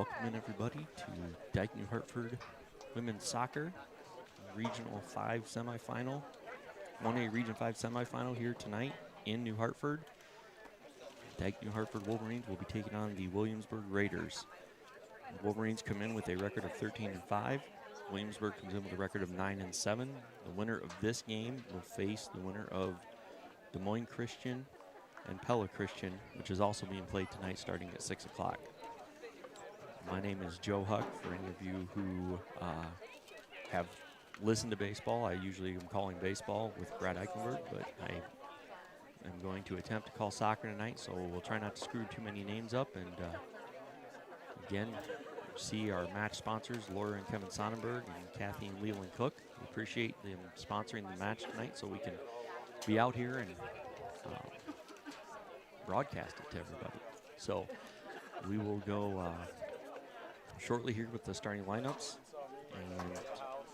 Welcome in everybody to Dike-New Hartford Women's Soccer Regional 5 Semifinal. 1A Region 5 Semifinal here tonight in New Hartford. Dike-New Hartford Wolverines will be taking on the Williamsburg Raiders. The Wolverines come in with a record of 13-5. Williamsburg comes in with a record of 9-7. The winner of this game will face the winner of Des Moines Christian and Pella Christian, which is also being played tonight starting at 6 o'clock. My name is Joe Huck. For any of you who have listened to baseball, I usually am calling baseball with Brad Eichenberg, but I am going to attempt to call soccer tonight, so we'll try not to screw too many names up. And again, see our match sponsors, Laura and Kevin Sonnenberg and Kathy and Leland Cook. We appreciate them sponsoring the match tonight so we can be out here and broadcast it to everybody. So we will go shortly here with the starting lineups and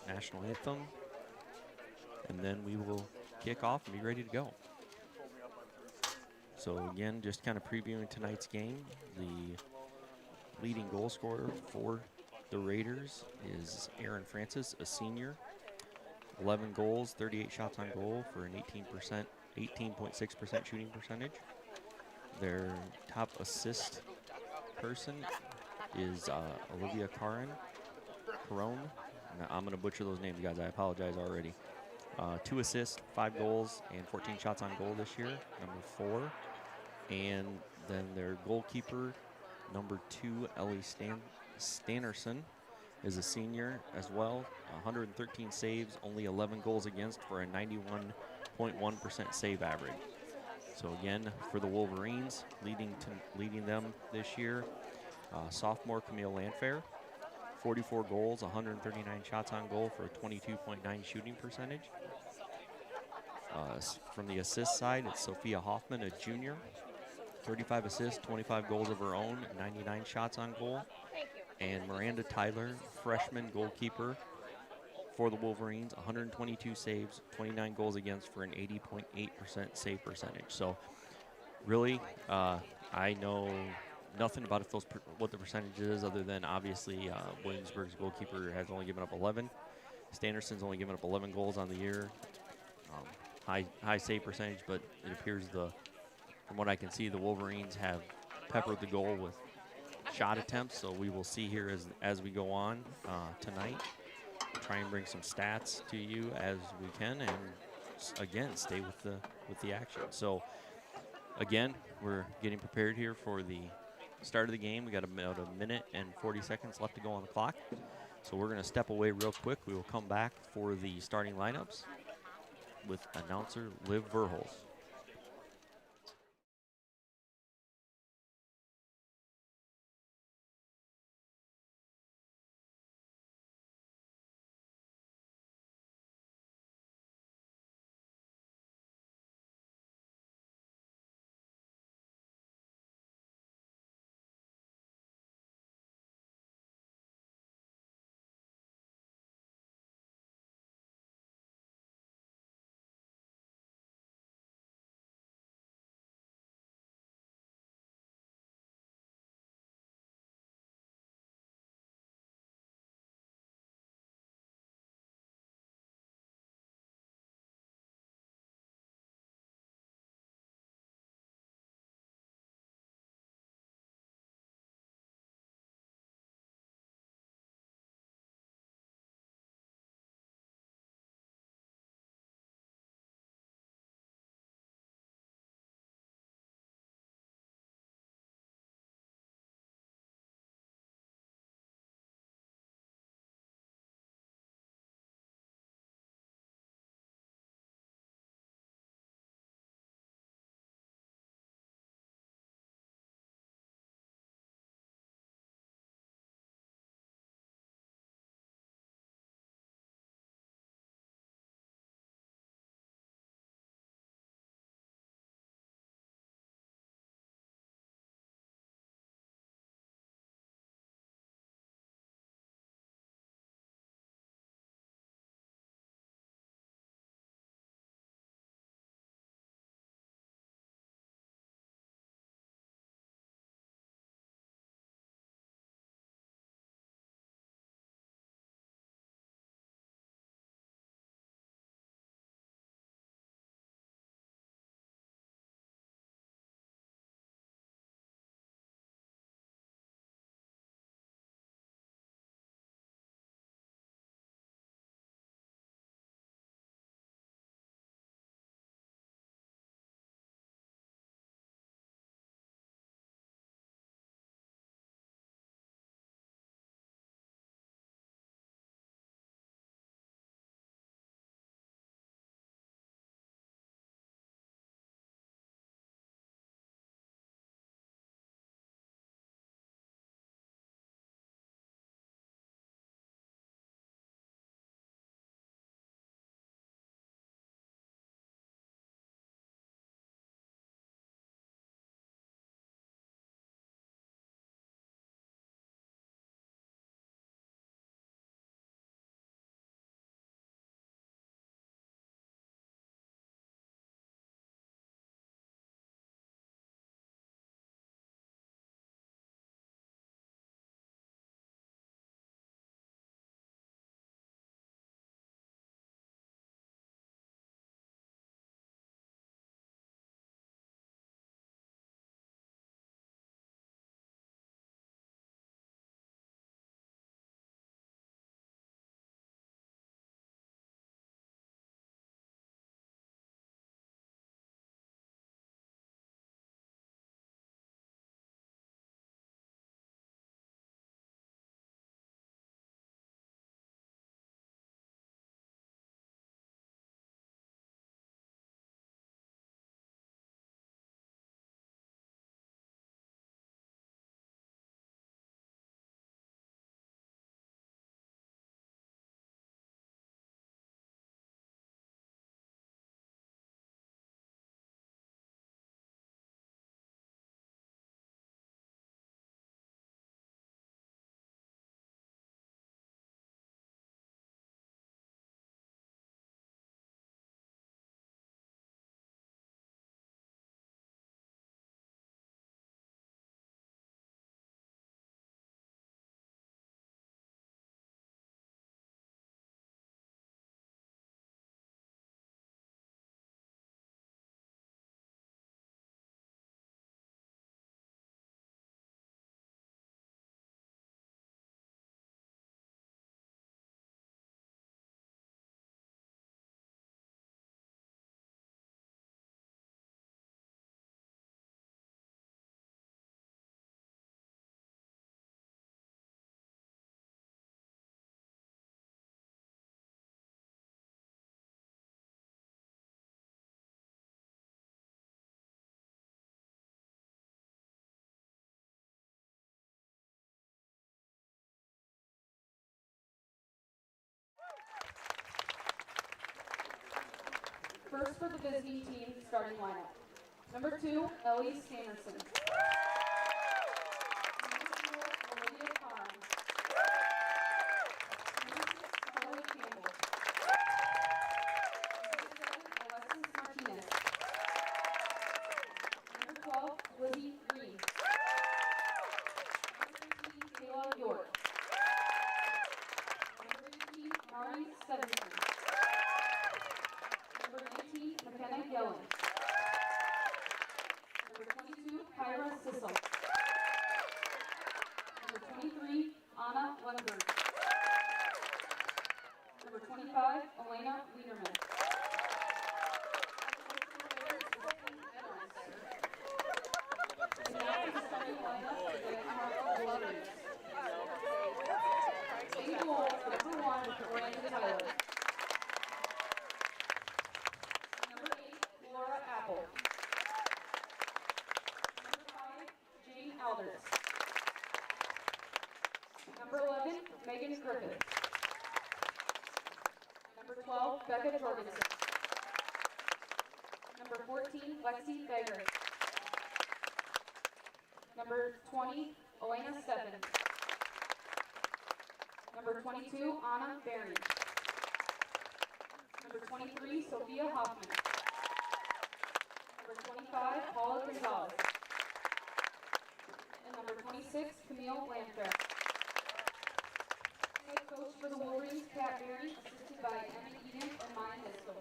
national anthem, and then we will kick off and be ready to go. So again, just kind of previewing tonight's game. The leading goal scorer for the Raiders is Aaron Francis, a senior. 11 goals, 38 shots on goal for an 18.6% shooting percentage. Their top assist person is Olivia Caron. I'm going to butcher those names, guys. I apologize already. 2 assists, 5 goals, and 14 shots on goal this year, number 4. And then their goalkeeper, number 2, Ellie Stannerson, is a senior as well. 113 saves, only 11 goals against for a 91.1% save average. So again, for the Wolverines, leading them this year, sophomore Camille Landfair, 44 goals, 139 shots on goal for a 22.9 shooting percentage. From the assist side, it's Sophia Hoffman, a junior, 35 assists, 25 goals of her own, 99 shots on goal. And Miranda Tyler, freshman goalkeeper for the Wolverines, 122 saves, 29 goals against for an 80.8% save percentage. So really, I know nothing about what the percentage is, other than obviously Williamsburg's goalkeeper has only given up 11. Standerson's only given up 11 goals on the year. High save percentage, but it appears from what I can see, the Wolverines have peppered the goal with shot attempts. So we will see here as we go on tonight. Try and bring some stats to you as we can, and again, stay with the action. So again, we're getting prepared here for the start of the game. We got about a minute and 40 seconds left to go on the clock. So we're going to step away real quick. We will come back for the starting lineups with announcer Liv Verholz. First for the visiting team starting lineup. Number 2, Ellie Sanderson. Number 11, Megan Griffith. Number 12, Becca Jorgensen. Number 14, Lexi Begger. Number 20, Elena Steffen. Number 22, Anna Berry. Number 23, Sophia Hoffman. Number 25, Paula Gonzalez. And number 26, Camille Landfair. Head coach for the Wolverines, Kat Berry, assisted by Emma Eden and Maya Nistel.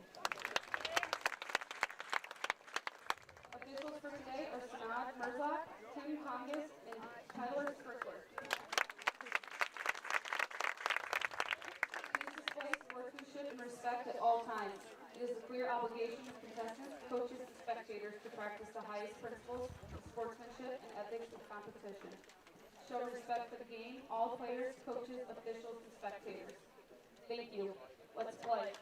Officials for today are Sanad Mirzak, Tim Congus, and Tyler Strickler. Please display sportsmanship and respect at all times. It is a clear obligation of contestants, coaches, and spectators to practice the highest principles of sportsmanship and ethics of competition. Show respect for the game, all players, coaches, officials, and spectators. Thank you. Let's play.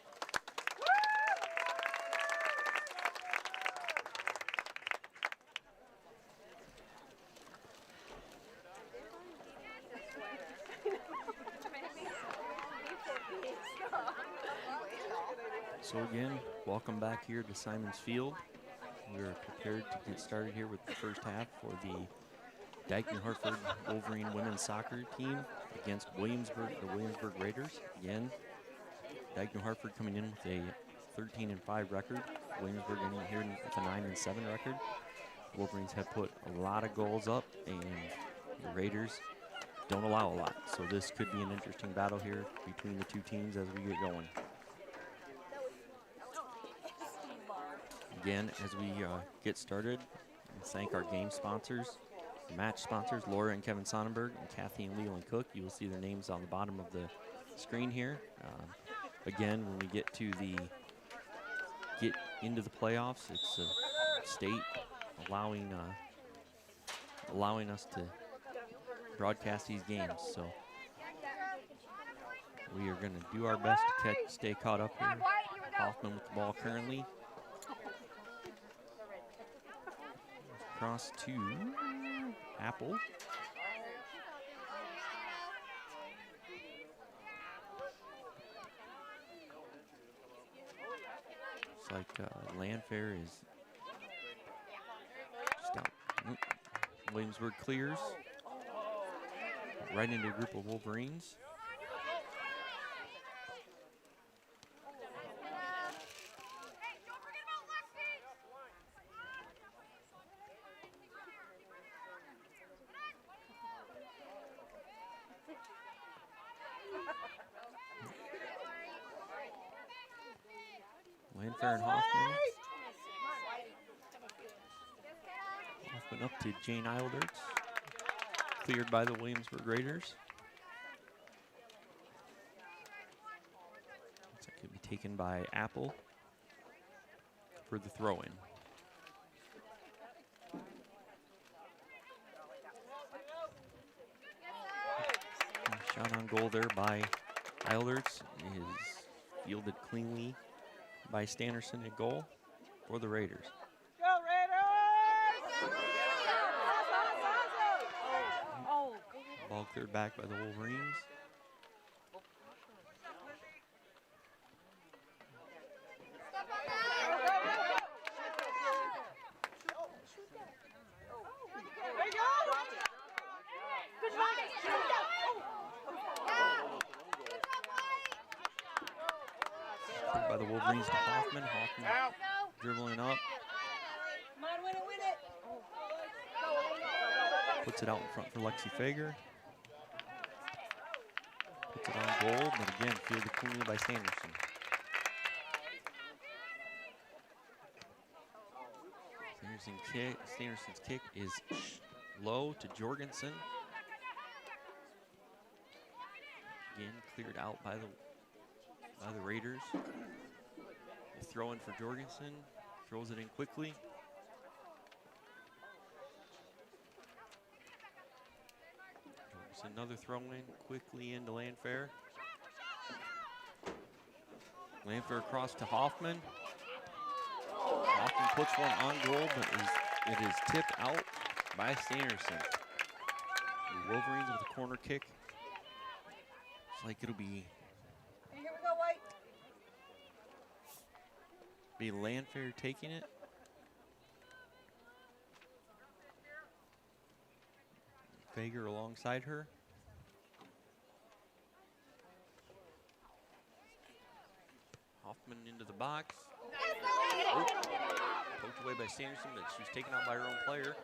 So again, welcome back here to Simons Field. We're prepared to get started here with the first half for the Dike-New Hartford Wolverine women's soccer team against the Williamsburg Raiders. Again, Dike-New Hartford coming in with a 13-5 record. Williamsburg in here with a 9-7 record. Wolverines have put a lot of goals up, and the Raiders don't allow a lot. So this could be an interesting battle here between the two teams as we get going. Again, as we get started, thank our game sponsors, match sponsors, Laura and Kevin Sonnenberg, and Kathy and Leland Cook. You will see their names on the bottom of the screen here. Again, when we get into the playoffs, it's a state allowing us to broadcast these games. So we are going to do our best to stay caught up here. Hoffman with the ball currently. Across to Apple. Looks like Landfair is just out. Williamsburg clears. Right into a group of Wolverines. Landfair and Hoffman. Hoffman up to Jane Eilderts. Cleared by the Williamsburg Raiders. Looks like it could be taken by Apple for the throw-in. Shot on goal there by Eilderts is fielded cleanly by Standerson at goal for the Raiders. Go Raiders! Ball cleared back by the Wolverines. Cleared by the Wolverines to Hoffman. Hoffman dribbling up. Come on, win it. Puts it out in front for Lexi Fager. Puts it on goal, but again, fielded cleanly by Sanderson. Sanderson's kick is low to Jorgensen. Again, cleared out by the Raiders. They throw in for Jorgensen, throws it in quickly. Jorgensen, another throw in quickly into Landfair. Landfair across to Hoffman. Hoffman puts one on goal, but it is tipped out by Sanderson. The Wolverines with a corner kick. It's like it'll be Hey, here we go, White. Landfair taking it. Fager alongside her. Hoffman into the box. Oh, poked away by Sanderson, but she's taken out by her own player.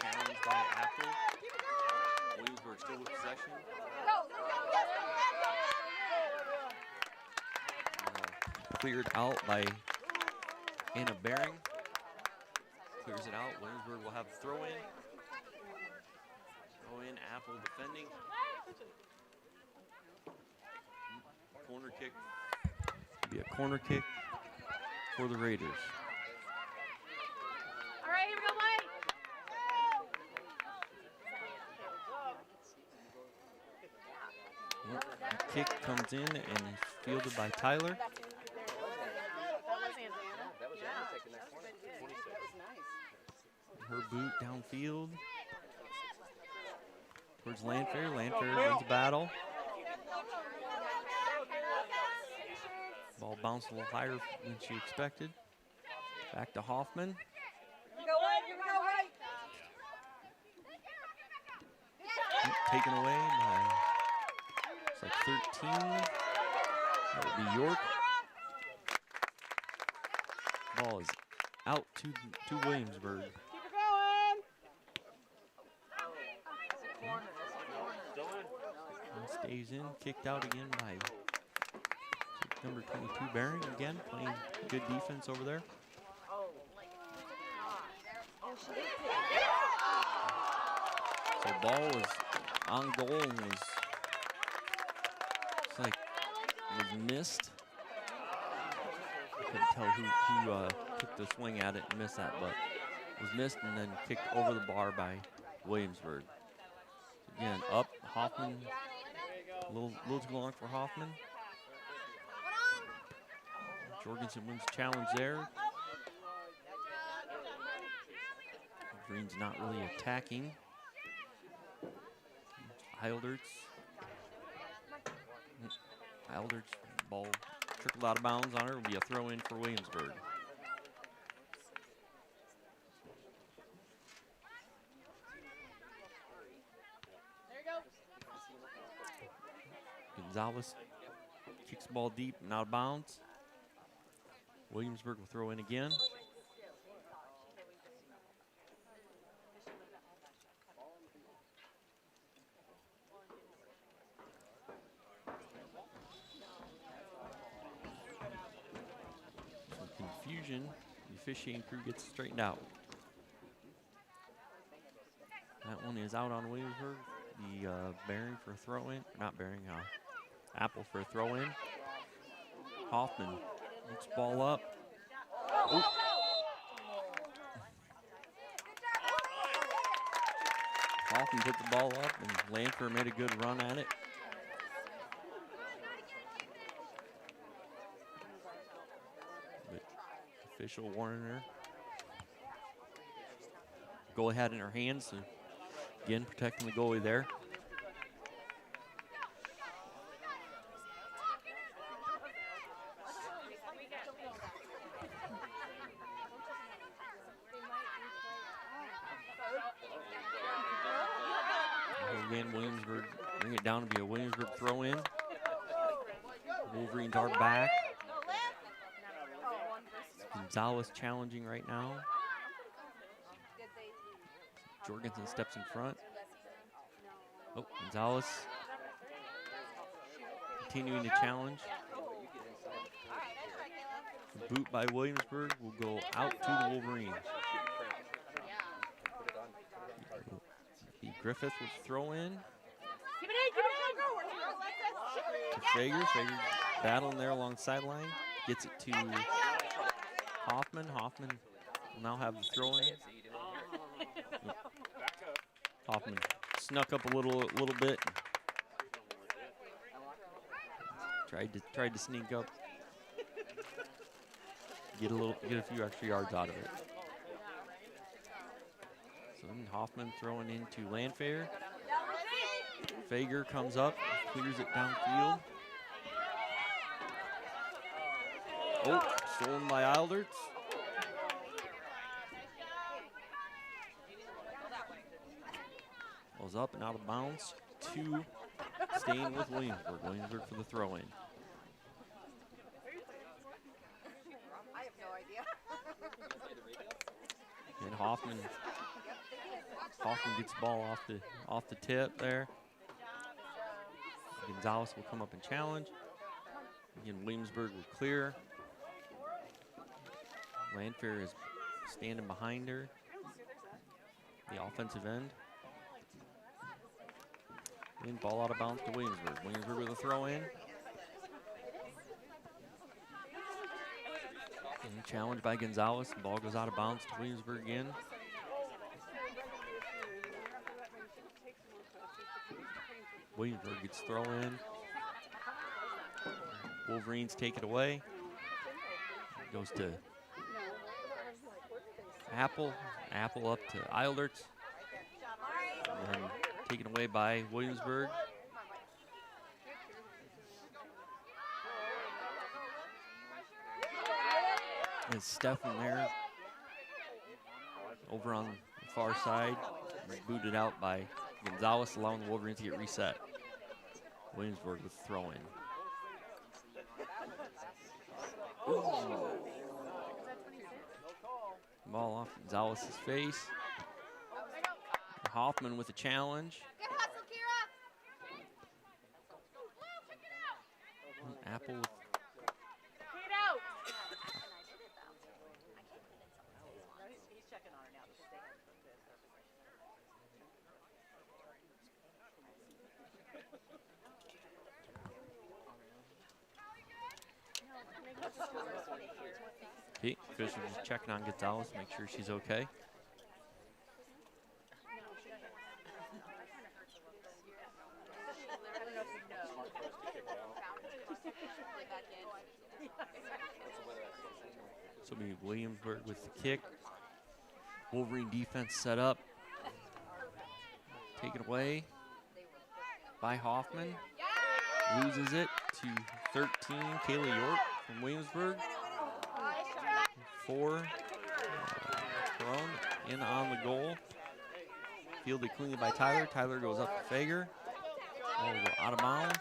Challenged by Apple. Williamsburg still with possession. Cleared out by Anna Bering. Clears it out. Williamsburg will have a throw in. Throw in, Apple defending. Corner kick. Be a corner kick for the Raiders. All right, here we go, White. The kick comes in and is fielded by Tyler. Her boot downfield towards Landfair. Landfair wins the battle. Ball bounced a little higher than she expected. Back to Hoffman. Taken away by, it's like 13. That would be York. Ball is out to Williamsburg. Keep it going. And stays in, kicked out again by number 22, Bering, again, playing good defense over there. So ball was on goal and was missed. I couldn't tell who took the swing at it and missed that, but it was missed and then kicked over the bar by Williamsburg. So again, up, Hoffman, a little too long for Hoffman. Jorgensen wins the challenge there. Green's not really attacking. Aldert's ball trickled out of bounds on her. Will be a throw in for Williamsburg. There you go. Gonzalez kicks the ball deep and out of bounds. Williamsburg will throw in again. Some confusion. The officiating crew gets it straightened out. That one is out on Williamsburg. The Bering for a throw in. Not Bering, Apple for a throw in. Hoffman gets the ball up. Oh. Hoffman put the ball up and Landfair made a good run at it. But official warning her. Goal had in her hands, so again protecting the goalie there. Again, Williamsburg bring it down to be a Williamsburg throw in. Wolverines are back. Gonzalez challenging right now. Jorgensen steps in front. Oh, Gonzalez continuing to challenge. The boot by Williamsburg will go out to the Wolverines. Griffith with throw in. To Fager. Fager battling there along the sideline. Gets it to Hoffman. Hoffman will now have the throw in. Hoffman snuck up a little bit. Tried to sneak up. Get a few extra yards out of it. So then Hoffman throwing into Landfair. Fager comes up, clears it downfield. Oh, stolen by Alderts. Ball's up and out of bounds. 2 staying with Williamsburg. Williamsburg for the throw-in. I have no idea. And Hoffman gets the ball off the tip there. Gonzalez will come up and challenge. Again, Williamsburg will clear. Landfair is standing behind her. The offensive end. And ball out of bounds to Williamsburg. Williamsburg with a throw in. And challenged by Gonzalez. The ball goes out of bounds to Williamsburg again. Williamsburg gets throw in. Wolverines take it away. Goes to Apple. Apple up to Eilderts. And then taken away by Williamsburg. And Stefan there over on the far side. Booted out by Gonzalez, allowing the Wolverines to get reset. Williamsburg with throw in. Ball off Gonzalez's face. Hoffman with a challenge. Apple with Fisher just checking on Gonzalez, make sure she's okay. So be Williamsburg with the kick. Wolverine defense set up. Taken away by Hoffman. Loses it to 13, Kayla York from Williamsburg. 4 thrown in on the goal. Fielded cleanly by Tyler. Tyler goes up to Fager. Ball will go out of bounds.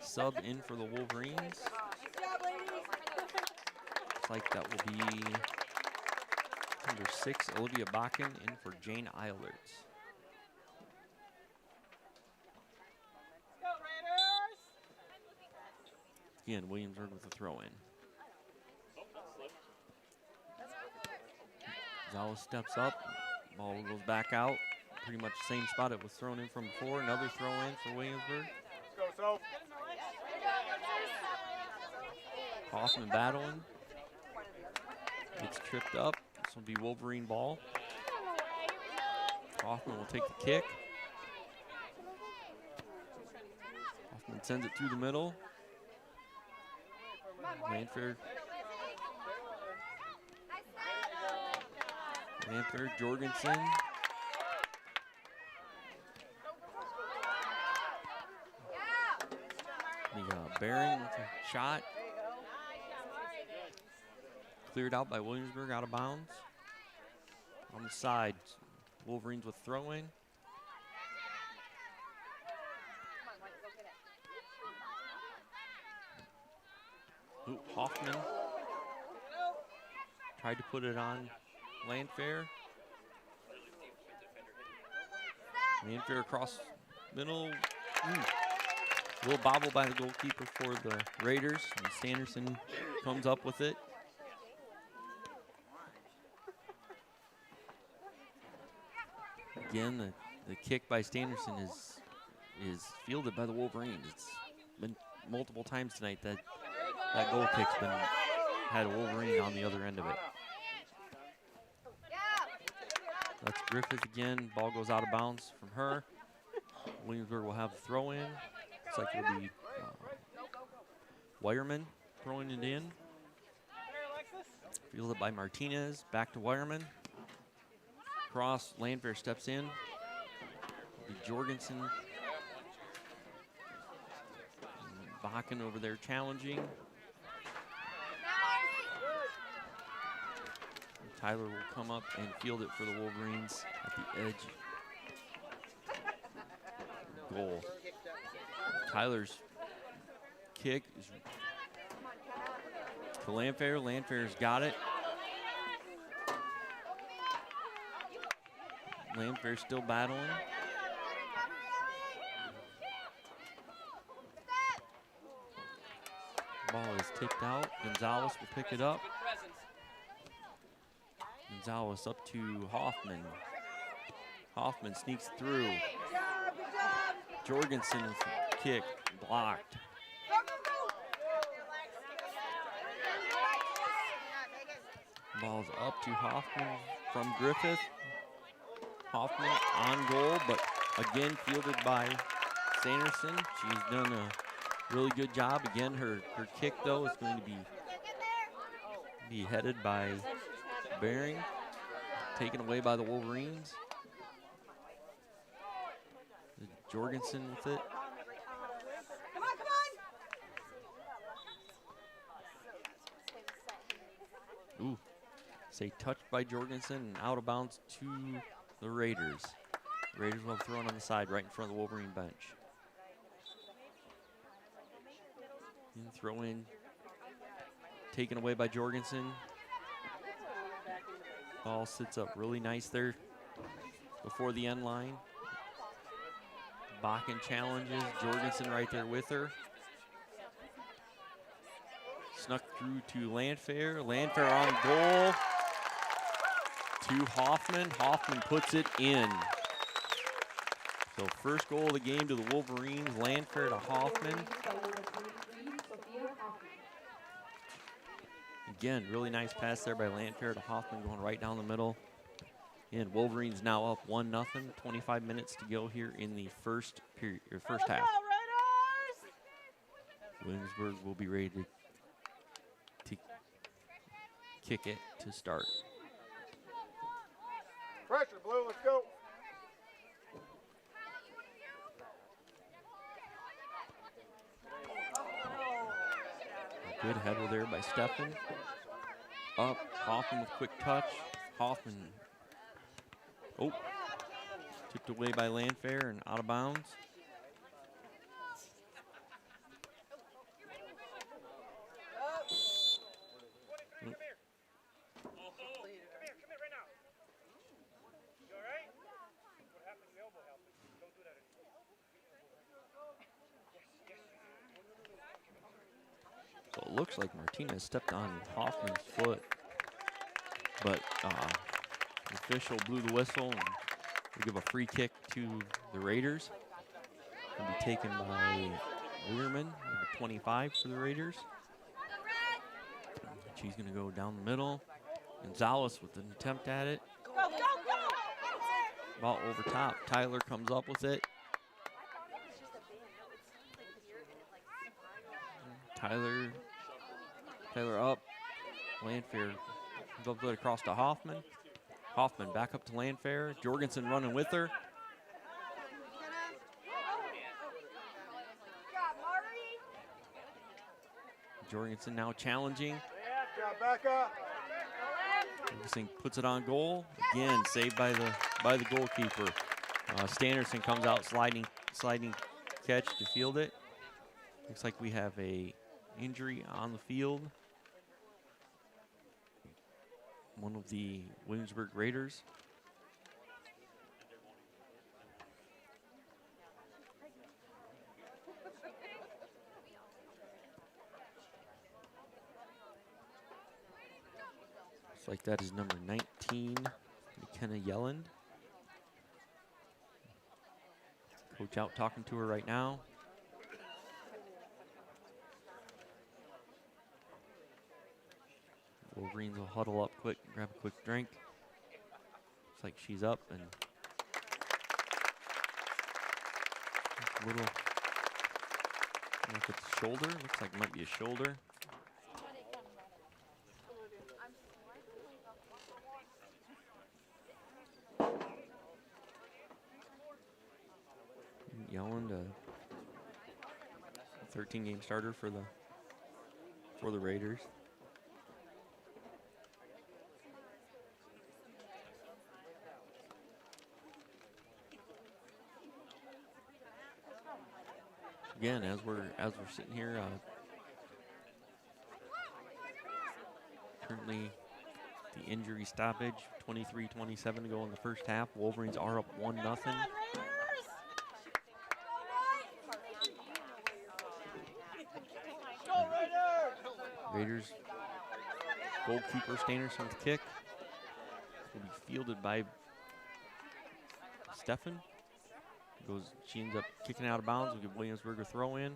Sub in for the Wolverines. Looks like that will be number 6, Olivia Bakken, in for Jane Eilerts. Again, Williamsburg with a throw-in. Gonzalez steps up. Ball goes back out. Pretty much the same spot it was thrown in from before. Another throw-in for Williamsburg. Hoffman battling. Gets tripped up. This will be Wolverine ball. Hoffman will take the kick. Hoffman sends it through the middle. Landfair, Jorgensen. The Bearing with a shot. Cleared out by Williamsburg, out of bounds. On the side, Wolverines with throw-in. Ooh, Hoffman tried to put it on Landfair. Landfair across middle. Little bobble by the goalkeeper for the Raiders, and Sanderson comes up with it. Again, the kick by Sanderson is fielded by the Wolverines. It's been multiple times tonight that goal kick's had a Wolverine on the other end of it. That's Griffith again. Ball goes out of bounds from her. Williamsburg will have a throw in. Looks like it'll be Wireman throwing it in. Fielded by Martinez. Back to Wireman. Cross. Landfair steps in. It'll be Jorgensen. Bakken over there challenging. And Tyler will come up and field it for the Wolverines at the edge. Goal. Tyler's kick is to Landfair. Landfair's got it. Landfair's still battling. Ball is tipped out. Gonzalez will pick it up. Gonzalez up to Hoffman. Hoffman sneaks through. Jorgensen's kick blocked. Ball's up to Hoffman from Griffith. Hoffman on goal, but again fielded by Sanderson. She's done a really good job. Again, her kick though is going to be headed by Bering, taken away by the Wolverines. Jorgensen with it. Ooh, say touched by Jorgensen and out of bounds to the Raiders. Raiders will have thrown on the side right in front of the Wolverine bench. And throw in, taken away by Jorgensen. Ball sits up really nice there before the end line. Bakken challenges, Jorgensen right there with her. Snuck through to Landfair. Landfair on goal to Hoffman. Hoffman puts it in. So first goal of the game to the Wolverines. Landfair to Hoffman. Again, really nice pass there by Landfair to Hoffman, going right down the middle. And Wolverines now up 1-0. 25 minutes to go here in the first period, or first half. Williamsburg will be ready to kick it to start. Pressure, Blue, let's go. Good header there by Steffen. Up, Hoffman with quick touch. Hoffman, oh, tipped away by Landfair and out of bounds. So it looks like Martinez stepped on Hoffman's foot, but the official blew the whistle and will give a free kick to the Raiders. It'll be taken by Weirman, number 25 for the Raiders. She's going to go down the middle. Gonzalez with an attempt at it. Ball over top. Tyler comes up with it. Tyler up. Landfair comes up across to Hoffman. Hoffman back up to Landfair. Jorgensen running with her. Jorgensen now challenging. Back up. Jorgensen puts it on goal. Again, saved by the goalkeeper. Standerson comes out sliding catch to field it. Looks like we have a injury on the field. One of the Williamsburg Raiders. Looks like that is number 19, McKenna Yelland. Coach out talking to her right now. Wolverines will huddle up quick, grab a quick drink. Looks like she's up and a little, I don't know if it's shoulder, looks like it might be a shoulder. Yelland, a 13-game starter for the Raiders. Again, as we're sitting here, currently the injury stoppage, 23-27 to go in the first half. Wolverines are up 1-0. Raiders goalkeeper Steinerson's kick will be fielded by Steffen. She ends up kicking out of bounds. We'll give Williamsburg a throw in.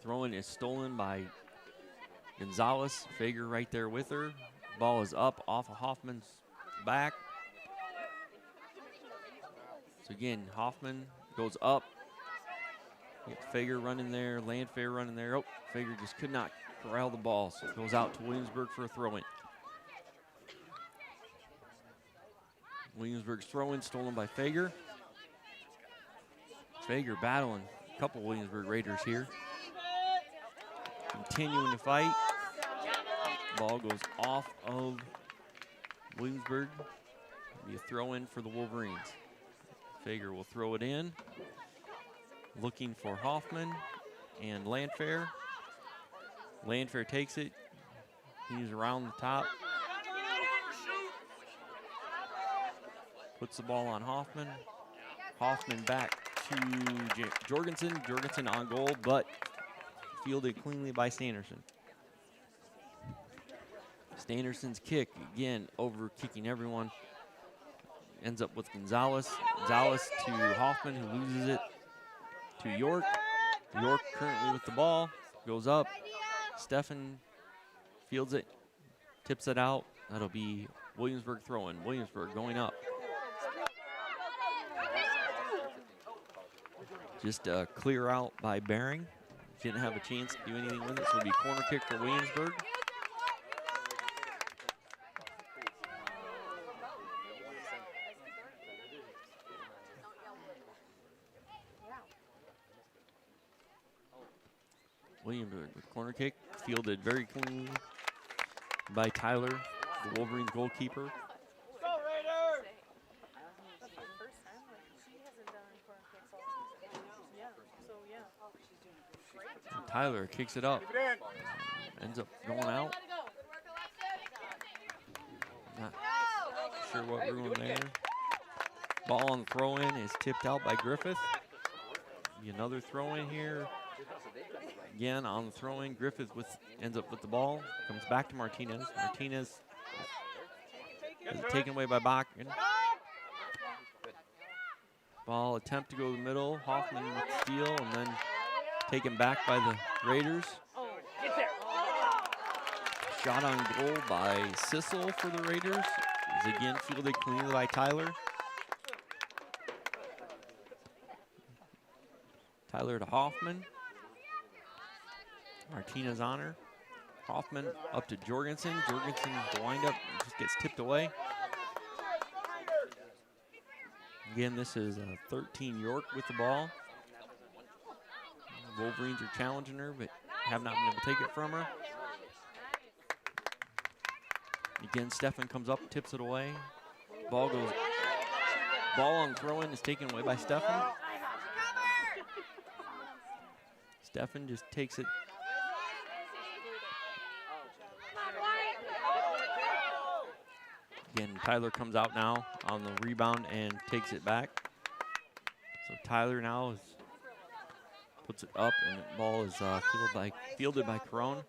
Throw in is stolen by Gonzalez. Fager right there with her. Ball is up off of Hoffman's back. So again, Hoffman goes up. Fager running there, Landfair running there. Oh, Fager just could not corral the ball, so it goes out to Williamsburg for a throw in. Williamsburg's throw in stolen by Fager. Fager battling a couple Williamsburg Raiders here. Continuing to fight. Ball goes off of Williamsburg. Be a throw in for the Wolverines. Fager will throw it in. Looking for Hoffman and Landfair. Landfair takes it. He's around the top. Puts the ball on Hoffman. Hoffman back to Jorgensen. Jorgensen on goal, but fielded cleanly by Steinerson. Steinerson's kick, again, over kicking everyone. Ends up with Gonzalez. Gonzalez to Hoffman, who loses it to York. York currently with the ball. Goes up. Steffen fields it. Tips it out. That'll be Williamsburg throwing. Williamsburg going up. Just a clear out by Bering. Didn't have a chance to do anything with it, so it'll be corner kick for Williamsburg. Williamsburg with corner kick, fielded very clean by Tyler, the Wolverines goalkeeper. Tyler kicks it up. Ends up going out. Not sure what we're doing there. Ball on the throw-in is tipped out by Griffith. Be another throw-in here. Again, on the throw-in, Griffith ends up with the ball. Comes back to Martinez. Martinez is taken away by Bakken. Ball attempt to go to the middle. Hoffman with the steal, and then taken back by the Raiders. Shot on goal by Sissel for the Raiders. Is again fielded cleanly by Tyler. Tyler to Hoffman. Martinez on her. Hoffman up to Jorgensen. Jorgensen, the windup, just gets tipped away. Again, this is 13 York with the ball. Wolverines are challenging her, but have not been able to take it from her. Again, Steffen comes up, tips it away. Ball on throw-in is taken away by Steffen. Steffen just takes it Again, Tyler comes out now on the rebound and takes it back. So Tyler now puts it up, and the ball is fielded by Crone.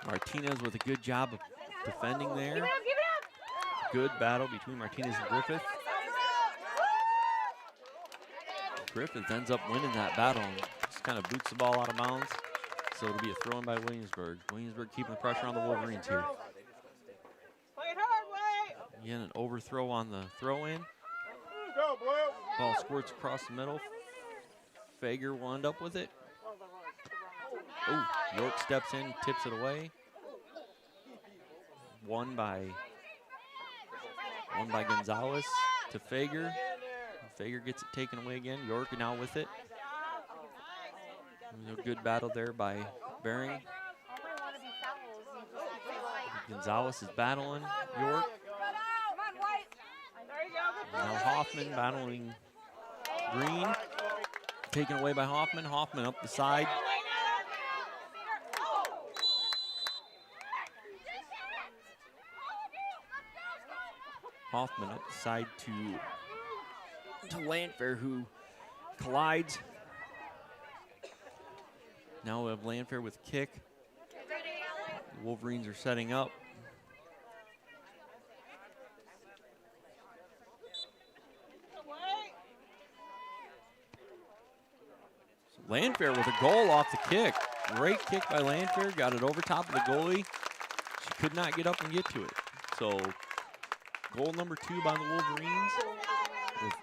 Martinez with a good job of defending there. Good battle between Martinez and Griffith. Griffith ends up winning that battle and just kind of boots the ball out of bounds. So it'll be a throw-in by Williamsburg. Williamsburg keeping the pressure on the Wolverines here. Again, an overthrow on the throw-in. Ball squirts across the middle. Fager will end up with it. Oh, York steps in, tips it away. Won by Gonzalez to Fager. Fager gets it taken away again. York now with it. A good battle there by Bering. Gonzalez is battling York. Now Hoffman battling Green. Taken away by Hoffman. Hoffman up the side. Hoffman up the side to Landfair, who collides. Now we have Landfair with kick. The Wolverines are setting up. So Landfair with a goal off the kick. Great kick by Landfair, got it over top of the goalie. She could not get up and get to it. So goal number 2 by the Wolverines with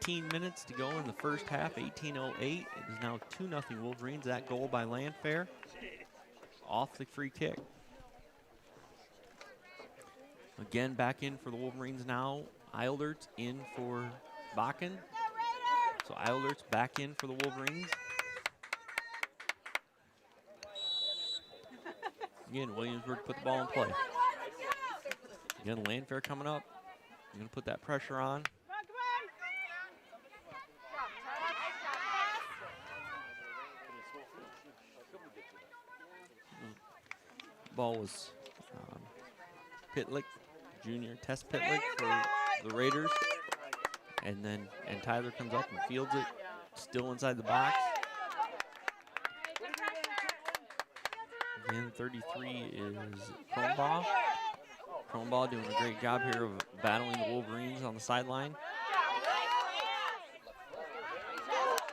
18 minutes to go in the first half, 18:08. It is now 2-0 Wolverines. That goal by Landfair off the free kick. Again, back in for the Wolverines now. Eilderts in for Bakken. So Eilderts back in for the Wolverines. Again, Williamsburg put the ball in play. Again, Landfair coming up. I'm going to put that pressure on. Ball was Pitlick, junior Tess Pitlick for the Raiders. And Tyler comes up and fields it, still inside the box. Again, 33 is Kronbaugh. Kronbaugh doing a great job here of battling the Wolverines on the sideline.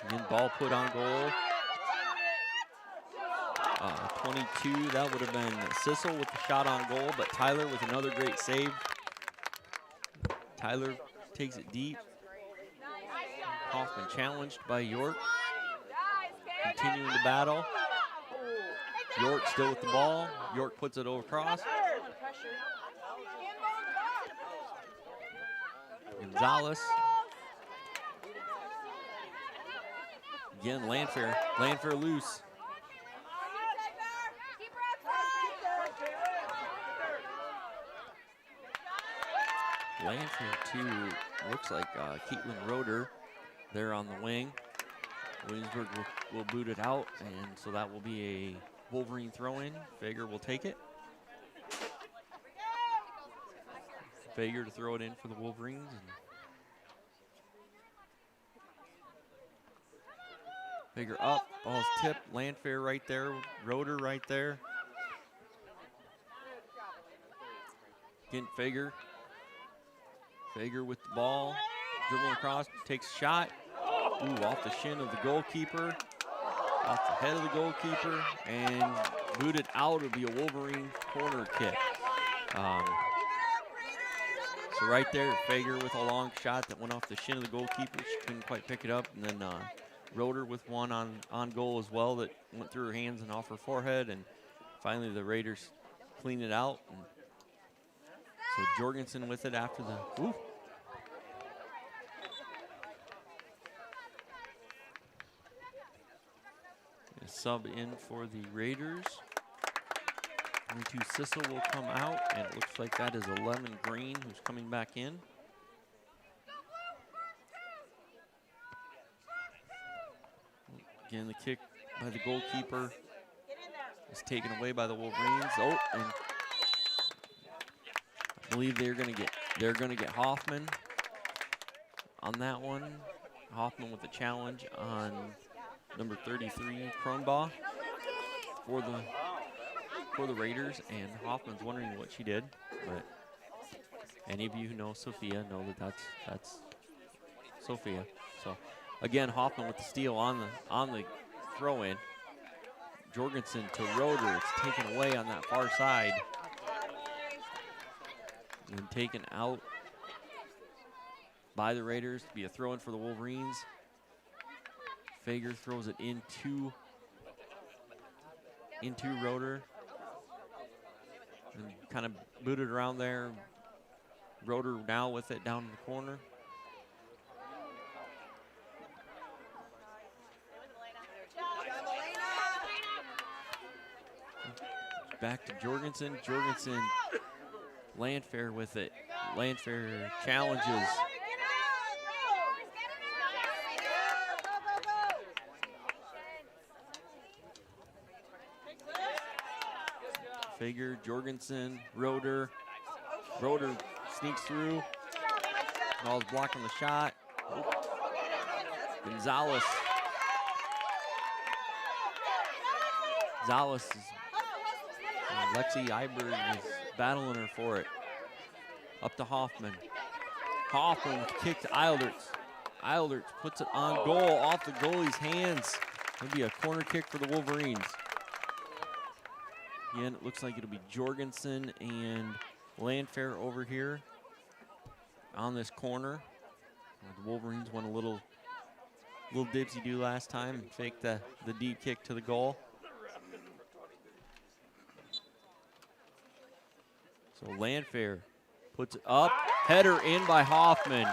Again, ball put on goal. 22, that would have been Sissel with the shot on goal, but Tyler with another great save. Tyler takes it deep. Hoffman challenged by York. Continuing the battle. York still with the ball. York puts it over across. Gonzalez. Again, Landfair loose. Landfair to, looks like Caitlin Roeder there on the wing. Williamsburg will boot it out, and so that will be a Wolverine throw-in. Fager will take it. Fager to throw it in for the Wolverines. Fager up, ball's tipped. Landfair right there, Roeder right there. Again, Fager with the ball, dribbling across, takes a shot. Ooh, off the shin of the goalkeeper, off the head of the goalkeeper, and booted out. It'll be a Wolverine corner kick. So right there, Fager with a long shot that went off the shin of the goalkeeper. She couldn't quite pick it up. And then Roeder with one on goal as well that went through her hands and off her forehead. And finally the Raiders cleaned it out. And so Jorgensen with it after the, ooh. A sub in for the Raiders. 22 Sissel will come out, and it looks like that is 11 Green who's coming back in. Again, the kick by the goalkeeper is taken away by the Wolverines. Oh, and believe they're gonna get Hoffman on that one. Hoffman with the challenge on number 33, Kronbaugh, for the Raiders, and Hoffman's wondering what she did, but any of you who know Sophia know that that's Sophia. So again, Hoffman with the steal on the throw-in. Jorgensen to Roeder. It's taken away on that far side. And taken out by the Raiders to be a throw-in for the Wolverines. Fager throws it into Roeder. And kind of booted around there. Roeder now with it down in the corner. Back to Jorgensen. Jorgensen, Landfair with it. Landfair challenges. Fager, Jorgensen, Roeder. Roeder sneaks through. Ball's blocking the shot. Gonzalez. Gonzalez is Lexi Iberg is battling her for it. Up to Hoffman. Hoffman with kick to Eilderts. Eilderts puts it on goal, off the goalie's hands. It'll be a corner kick for the Wolverines. Again, it looks like it'll be Jorgensen and Landfair over here on this corner. The Wolverines went a little dipsy-do last time and faked the deep kick to the goal. So Landfair puts it up, header in by Hoffman.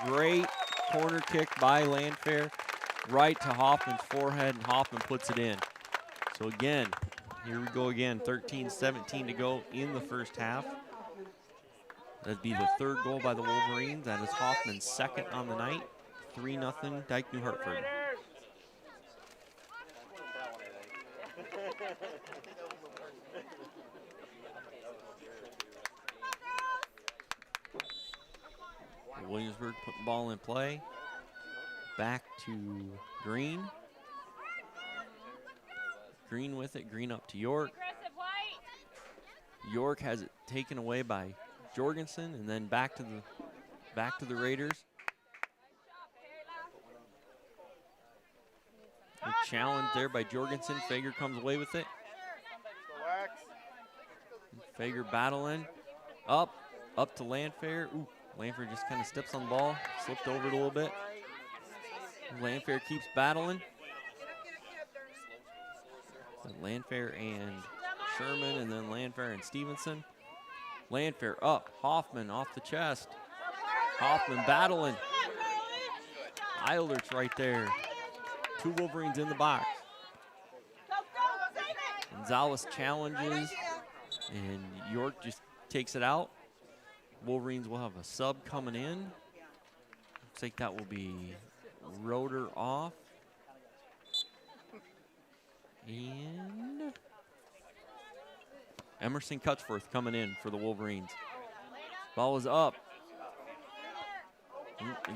Great corner kick by Landfair, right to Hoffman's forehead, and Hoffman puts it in. So again, here we go again, 13-17 to go in the first half. That'd be the third goal by the Wolverines. That is Hoffman's second on the night. 3-0 Dike-New Hartford. Williamsburg put the ball in play. Back to Green. Green with it. Green up to York. York has it taken away by Jorgensen, and then back to the Raiders. A challenge there by Jorgensen. Fager comes away with it. Fager battling. Up to Landfair. Ooh, Landfair just kind of steps on the ball, slipped over it a little bit. Landfair keeps battling. Landfair and Sherman, and then Landfair and Stevenson. Landfair up, Hoffman off the chest. Hoffman battling. Eilderts right there. Two Wolverines in the box. Gonzalez challenges, and York just takes it out. Wolverines will have a sub coming in. Looks like that will be Roeder off. And Emerson Cutsforth coming in for the Wolverines. Ball is up.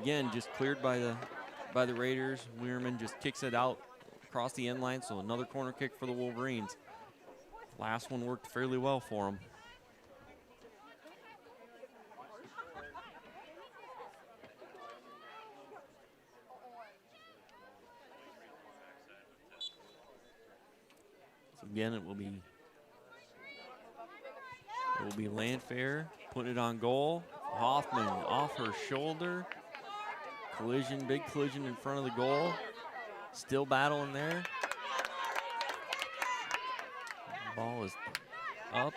Again, just cleared by the Raiders. Weirman just kicks it out across the end line, so another corner kick for the Wolverines. Last one worked fairly well for them. So again, it will be Landfair putting it on goal. Hoffman off her shoulder. Collision, big collision in front of the goal. Still battling there. The ball is up.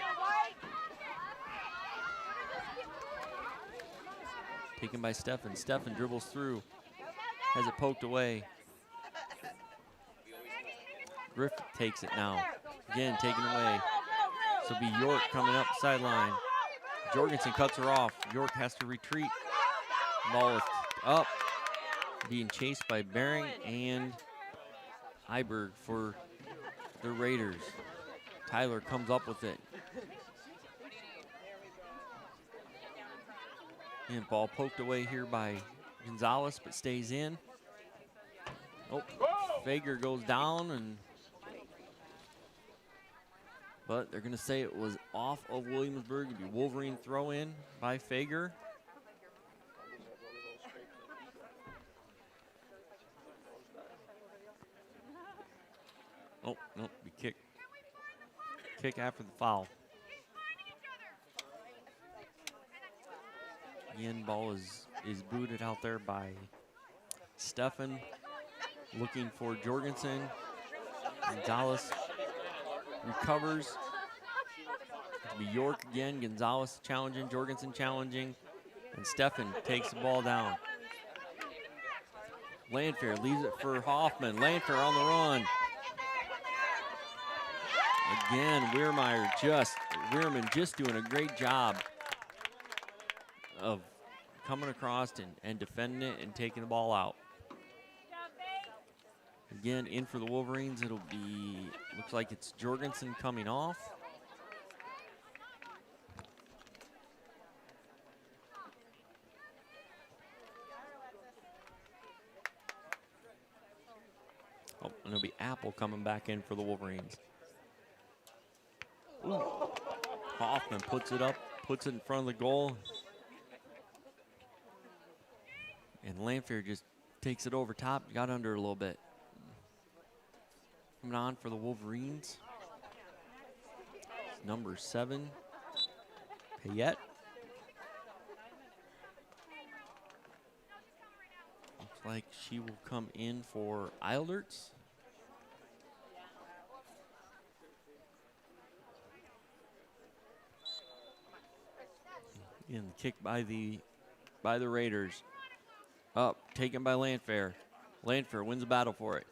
Taken by Steffen. Steffen dribbles through. Has it poked away. Griffith takes it now. Again, taken away. So it'll be York coming up the sideline. Jorgensen cuts her off. York has to retreat. Ball is up. Being chased by Bering and Iberg for the Raiders. Tyler comes up with it. And ball poked away here by Gonzalez, but stays in. Oh, Fager goes down, but they're gonna say it was off of Williamsburg. It'd be Wolverine throw in by Fager. Oh, no, be kick. Kick after the foul. Again, ball is booted out there by Stefan, looking for Jorgensen. Gonzalez recovers. It'll be York again. Gonzalez challenging, Jorgensen challenging, and Stefan takes the ball down. Landfair leaves it for Hoffman. Landfair on the run. Again, Weirman just doing a great job of coming across and defending it and taking the ball out. Again, in for the Wolverines, it'll be, looks like it's Jorgensen coming off. Oh, and it'll be Apple coming back in for the Wolverines. Ooh. Hoffman puts it up, puts it in front of the goal. And Landfair just takes it over top, got under a little bit. Coming on for the Wolverines. It's number 7, Payette. Looks like she will come in for Eilderts. And the kick by the Raiders. Up, taken by Landfair. Landfair wins the battle for it.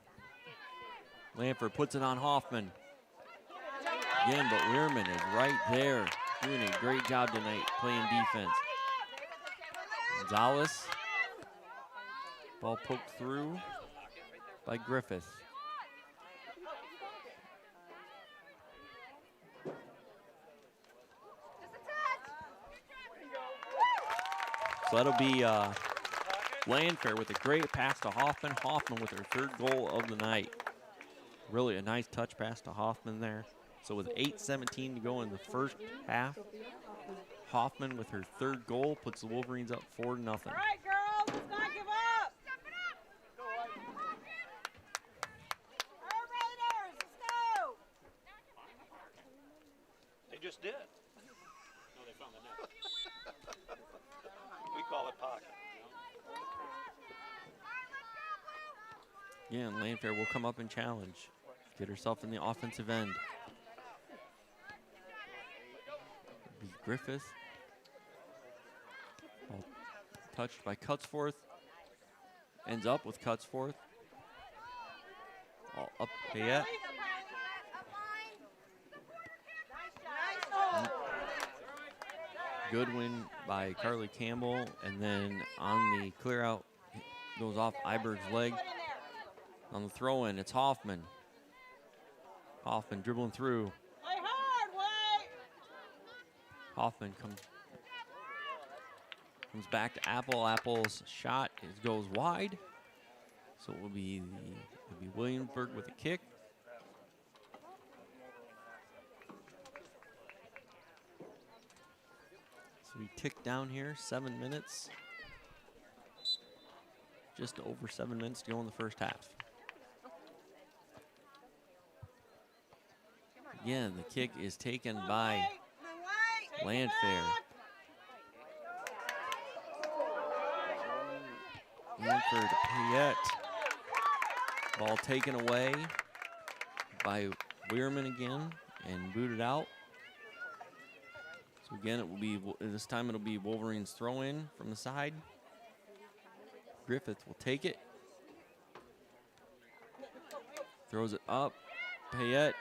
Landfair puts it on Hoffman. Again, but Weirman is right there, doing a great job tonight playing defense. Gonzalez. Ball poked through by Griffith. So that'll be Landfair with a great pass to Hoffman. Hoffman with her 3rd goal of the night. Really a nice touch pass to Hoffman there. So with 8:17 to go in the first half, Hoffman with her 3rd goal puts the Wolverines up 4-0. All right, girls, let's not give up. Our Raiders, let's go. They just did. No, they found the net. We call it pocket. Yeah, and Landfair will come up and challenge. Get herself in the offensive end. Griffith. Ball touched by Cutsforth. Ends up with Cutsforth. All up Payette. Good win by Carly Campbell. And then on the clear out, goes off Iberg's leg. On the throw in, it's Hoffman. Hoffman dribbling through. Play hard, Wade. Hoffman comes back to Apple. Apple's shot goes wide. So it will be Williamsburg with a kick. So we tick down here, 7 minutes. Just over 7 minutes to go in the first half. Again, the kick is taken by Landfair. Landfair to Payette. Ball taken away by Weirman again and booted out. So again, it will be, this time it'll be Wolverines throw in from the side. Griffith will take it. Throws it up. Payette.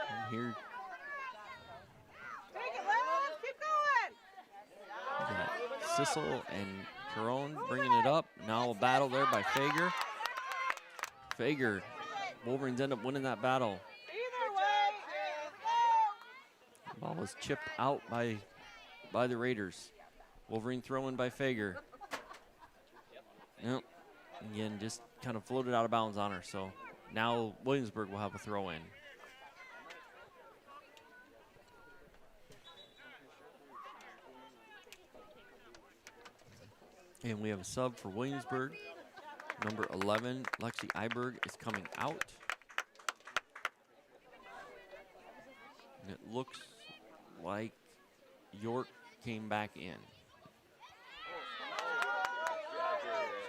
And here. Take it, Lewis. Keep going. Got Sissel and Caron bringing it up. Now a battle there by Fager. Fager. Wolverines end up winning that battle. Easy, Ball was chipped out by the Raiders. Wolverine throw-in by Fager. Yep. Again, just kind of floated out of bounds on her. So now Williamsburg will have a throw-in. And we have a sub for Williamsburg. Number 11, Lexi Iberg, is coming out. And it looks like York came back in.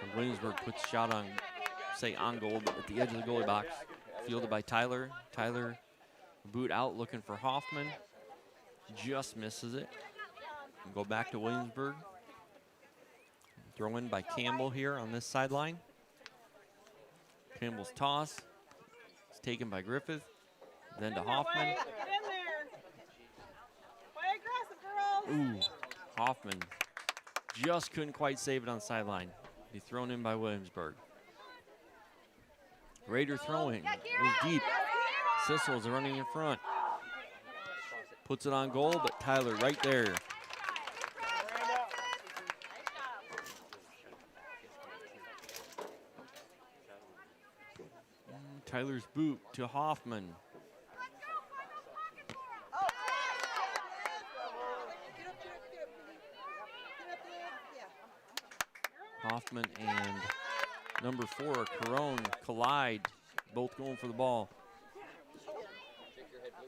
So Williamsburg puts a shot on, say on goal, but at the edge of the goalie box. Fielded by Tyler. Tyler, boot out, looking for Hoffman. Just misses it. And go back to Williamsburg. Throw in by Campbell here on this sideline. Campbell's toss is taken by Griffith. Then to Hoffman. Get in there. Play aggressive, girls. Ooh, Hoffman just couldn't quite save it on the sideline. Be thrown in by Williamsburg. Raider throwing was deep. Sissels running in front. Puts it on goal, but Tyler right there. Tyler's boot to Hoffman. Hoffman and number 4, Carone, collide, both going for the ball.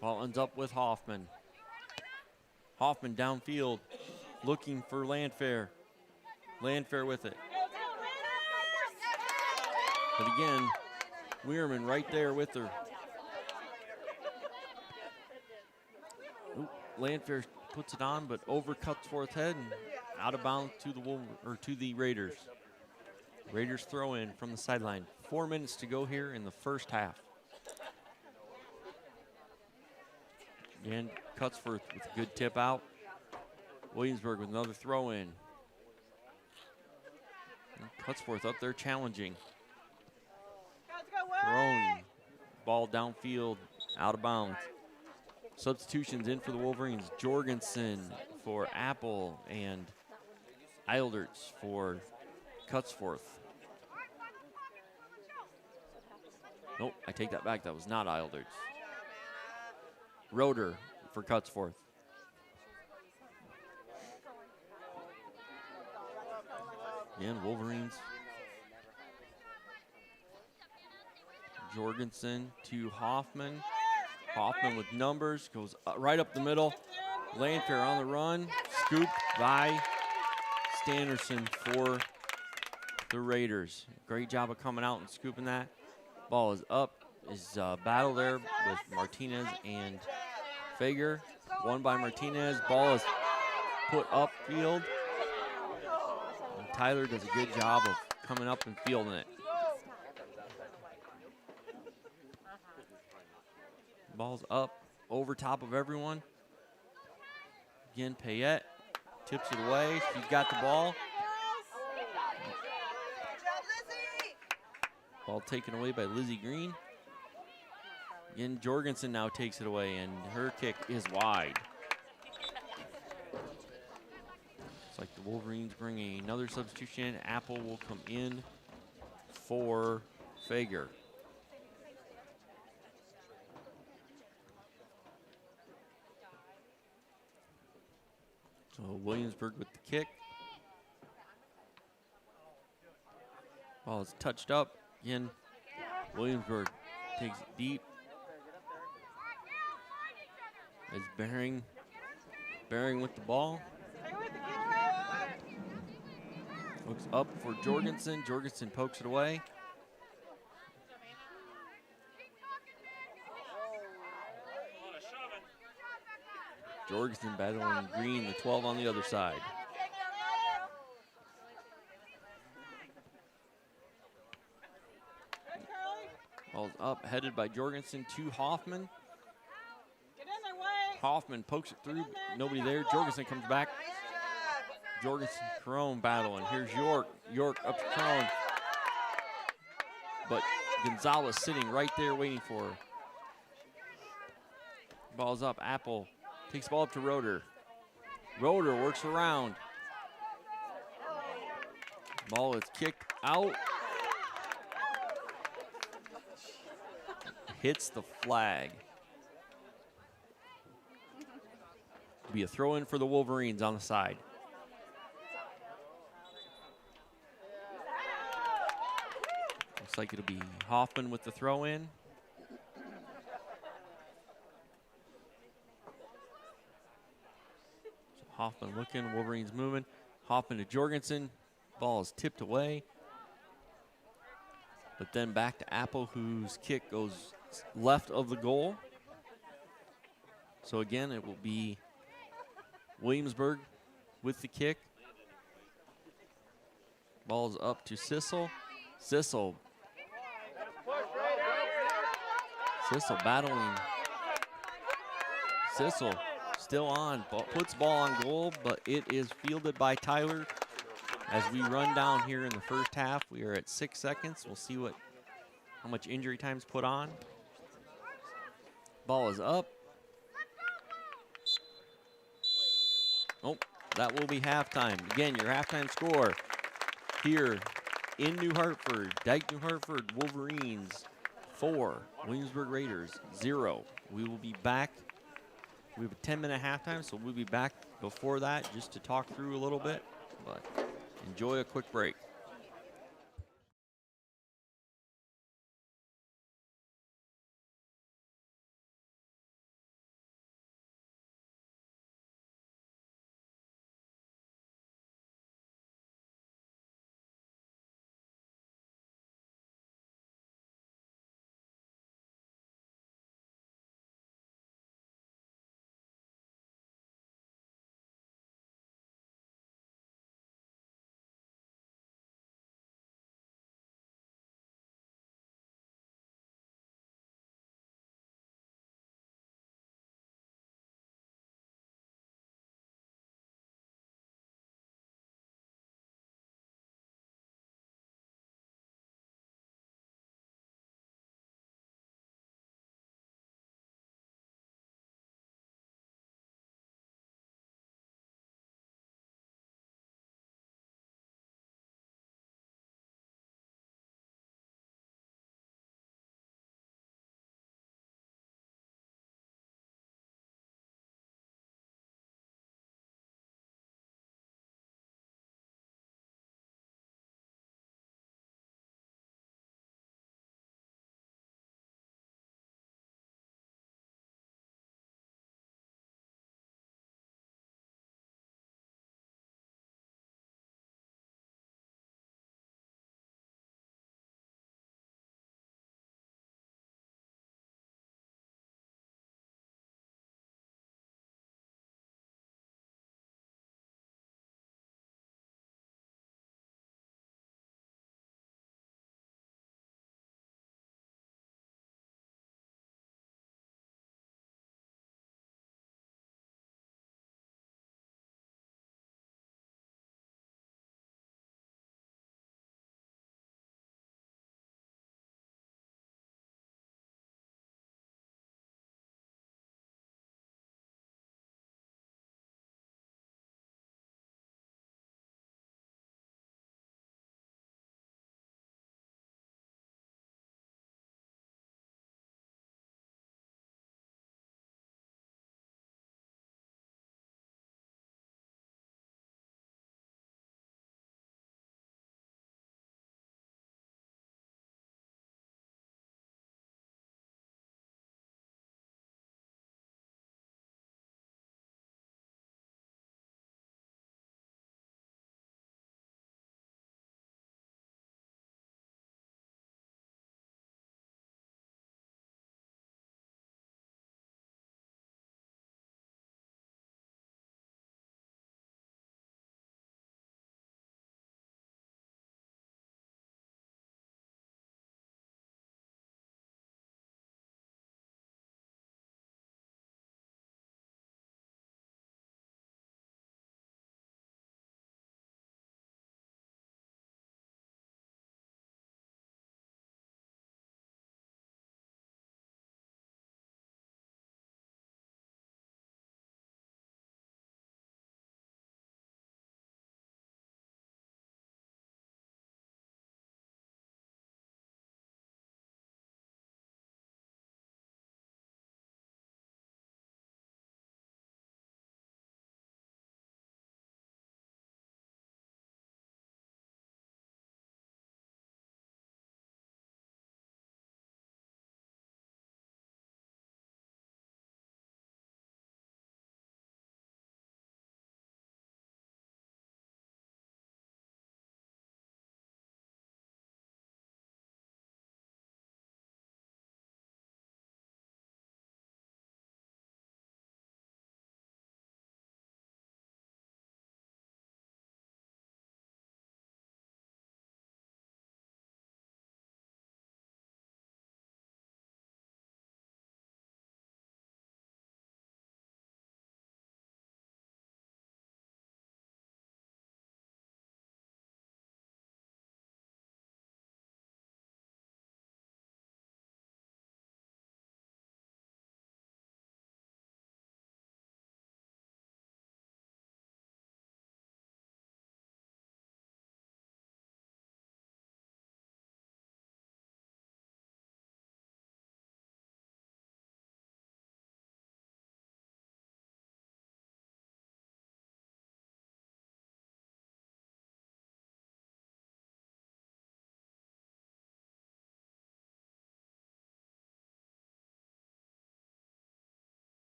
Ball ends up with Hoffman. Hoffman downfield, looking for Landfair. Landfair with it. But again, Weirman right there with her. Ooh, Landfair puts it on, but overcuts Fourth head and out of bounds to the Raiders. Raiders throw in from the sideline. 4 minutes to go here in the first half. Again, Cutsforth with a good tip out. Williamsburg with another throw in. Cutsforth up there challenging. Carone, ball downfield, out of bounds. Substitutions in for the Wolverines. Jorgensen for Apple and Eilderts for Cutsforth. Nope, I take that back. That was not Eilderts. Roeder for Cutsforth. Again, Wolverines. Jorgensen to Hoffman. Hoffman with numbers, goes right up the middle. Landfair on the run, scooped by Standerson for the Raiders. Great job of coming out and scooping that. Ball is up, is battle there with Martinez and Fager. Won by Martinez, ball is put upfield. And Tyler does a good job of coming up and fielding it. Ball's up over top of everyone. Again, Payette tips it away. She's got the ball. Ball taken away by Lizzie Green. Again, Jorgensen now takes it away, and her kick is wide. It's like the Wolverines bring another substitution. Apple will come in for Fager. So Williamsburg with the kick. Ball is touched up. Again, Williamsburg takes it deep. As Bearing with the ball. Looks up for Jorgensen. Jorgensen pokes it away. Jorgensen battling Green, the 12 on the other side. Ball's up, headed by Jorgensen to Hoffman. Hoffman pokes it through, nobody there. Jorgensen comes back. Jorgensen, Carone battling. Here's York. York up to Carone. But Gonzalez sitting right there waiting for her. Ball's up, Apple Takes the ball up to Roeder. Roeder works around. Ball is kicked out. Hits the flag. Be a throw in for the Wolverines on the side. Looks like it'll be Hoffman with the throw in. So Hoffman looking, Wolverines moving. Hoffman to Jorgensen. Ball is tipped away. But then back to Apple, whose kick goes left of the goal. So again, it will be Williamsburg with the kick. Ball's up to Sissel. Sissel battling. Sissel still on, puts ball on goal, but it is fielded by Tyler. As we run down here in the first half, we are at 6 seconds. We'll see how much injury time's put on. Ball is up. Oh, that will be halftime. Again, your halftime score here in New Hartford. Dike-New Hartford Wolverines 4, Williamsburg Raiders 0. We will be back. We have a 10-minute halftime, so we'll be back before that just to talk through a little bit. But enjoy a quick break.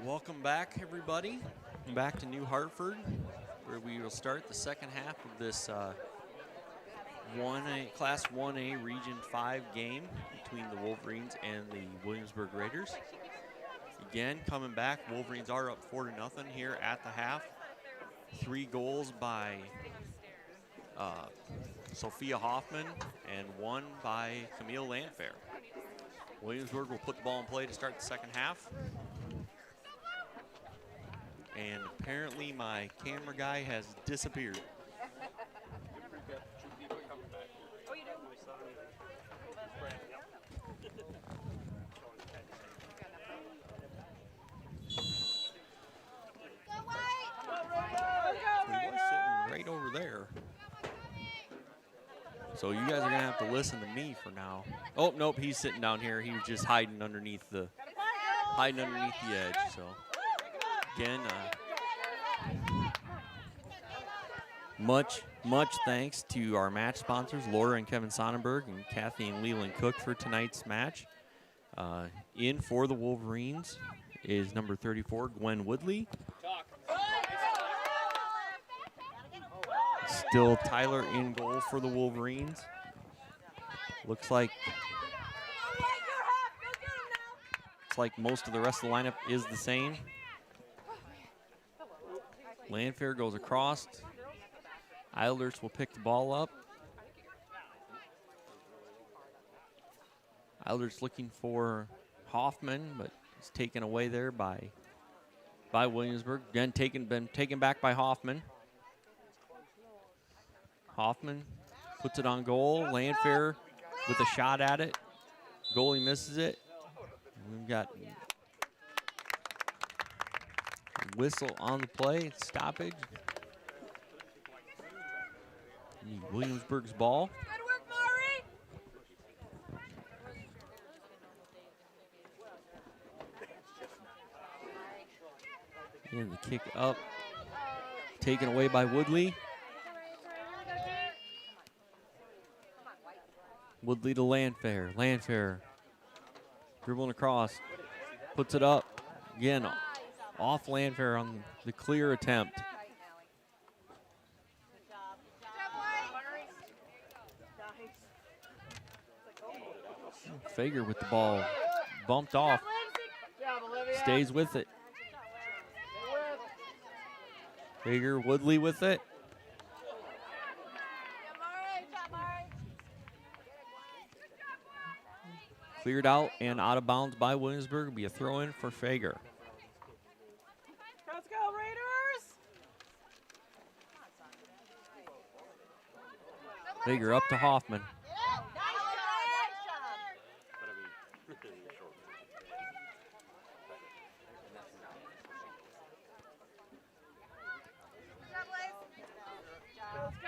Welcome back, everybody. Back to New Hartford, where we will start the second half of this 1A, Class 1A Region 5 game between the Wolverines and the Williamsburg Raiders. Again, coming back, Wolverines are up 4-0 here at the half. 3 goals by Sophia Hoffman and 1 by Camille Landfair. Williamsburg will put the ball in play to start the second half. And apparently my camera guy has disappeared. He was sitting right over there. So you guys are gonna have to listen to me for now. Oh, nope, he's sitting down here. He was just hiding underneath the edge. So again, much thanks to our match sponsors, Laura and Kevin Sonnenberg and Kathy and Leland Cook for tonight's match. In for the Wolverines is number 34, Gwen Woodley. Still Tyler in goal for the Wolverines. Looks like most of the rest of the lineup is the same. Landfair goes across. Eilers will pick the ball up. Eilers looking for Hoffman, but it's taken away there by Williamsburg. Again, been taken back by Hoffman. Hoffman puts it on goal. Landfair with a shot at it. Goalie misses it. We've got a whistle on the play. Stoppage. Williamsburg's ball. Good work, Maury. And the kick up. Taken away by Woodley. Woodley to Landfair. Landfair dribbling across. Puts it up. Again, off Landfair on the clear attempt. Fager with the ball. Bumped off. Stays with it. Fager, Woodley with it. Cleared out and out of bounds by Williamsburg. Will be a throw-in for Fager. Let's go, Raiders! Fager up to Hoffman. Let's go!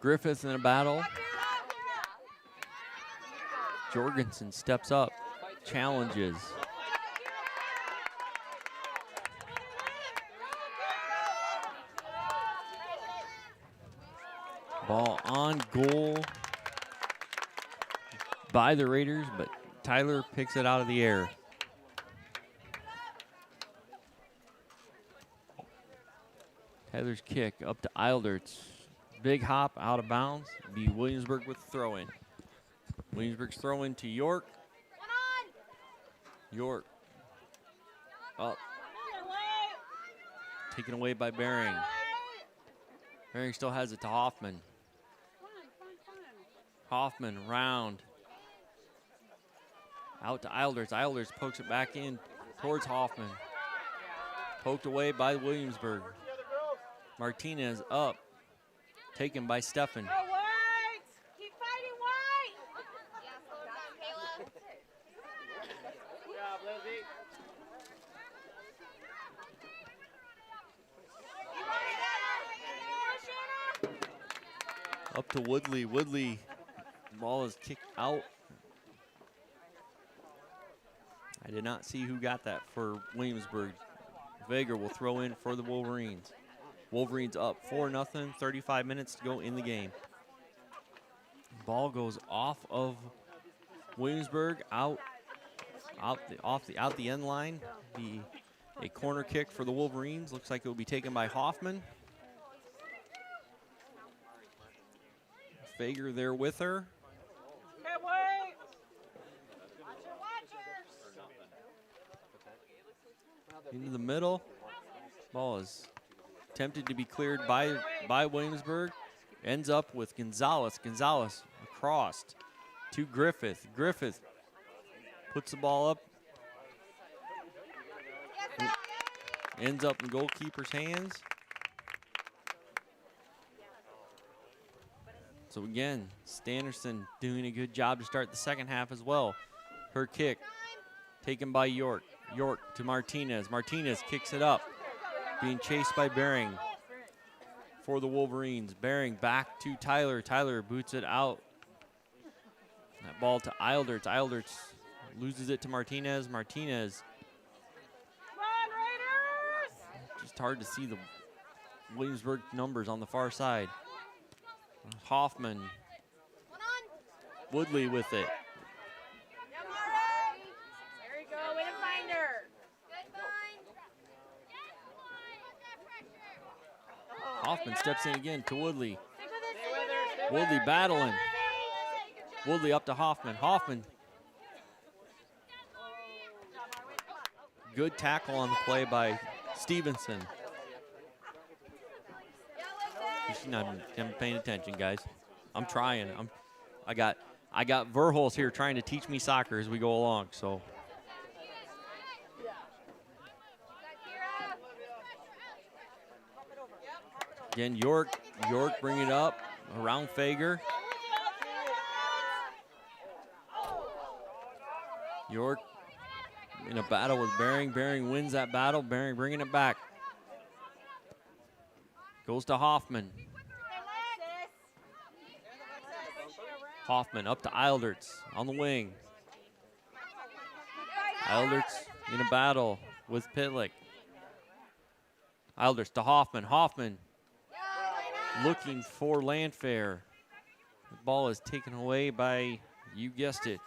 Griffith in a battle. Jorgensen steps up, challenges. Ball on goal by the Raiders, but Tyler picks it out of the air. Tyler's kick up to Eilderts. Big hop out of bounds. Be Williamsburg with the throw-in. Williamsburg's throw-in to York. York up. Taken away by Bering. Bering still has it to Hoffman. Hoffman round. Out to Eilderts. Eilderts pokes it back in towards Hoffman. Poked away by Williamsburg. Martinez up. Taken by Steffen. Go White! Keep fighting White! Good job, Lizzie. Up to Woodley. Woodley. The ball is kicked out. I did not see who got that for Williamsburg. Fager will throw in for the Wolverines. Wolverines up 4-0, 35 minutes to go in the game. Ball goes off of Williamsburg, out the end line. Be a corner kick for the Wolverines. Looks like it will be taken by Hoffman. Fager there with her. Can't wait. Into the middle. Ball is attempted to be cleared by Williamsburg. Ends up with Gonzalez. Gonzalez across to Griffith. Griffith puts the ball up. Ends up in goalkeeper's hands. So again, Standerson doing a good job to start the second half as well. Her kick taken by York. York to Martinez. Martinez kicks it up. Being chased by Bering for the Wolverines. Bering back to Tyler. Tyler boots it out. That ball to Eilderts. Eilderts loses it to Martinez. Martinez. Come on, Raiders! Just hard to see the Williamsburg numbers on the far side. Hoffman. Woodley with it. There you go, way to find her. Hoffman steps in again to Woodley. Stick with it. Woodley battling. Woodley up to Hoffman. Hoffman. Good tackle on the play by Stevenson. She's not even paying attention, guys. I'm trying. I got Verholz here trying to teach me soccer as we go along. So again, York bring it up around Fager. York in a battle with Bering. Bering wins that battle. Bering bringing it back. Goes to Hoffman. Hoffman up to Eilderts on the wing. Eilderts in a battle with Pitlick. Eilderts to Hoffman. Hoffman looking for Landfair. The ball is taken away by, you guessed it,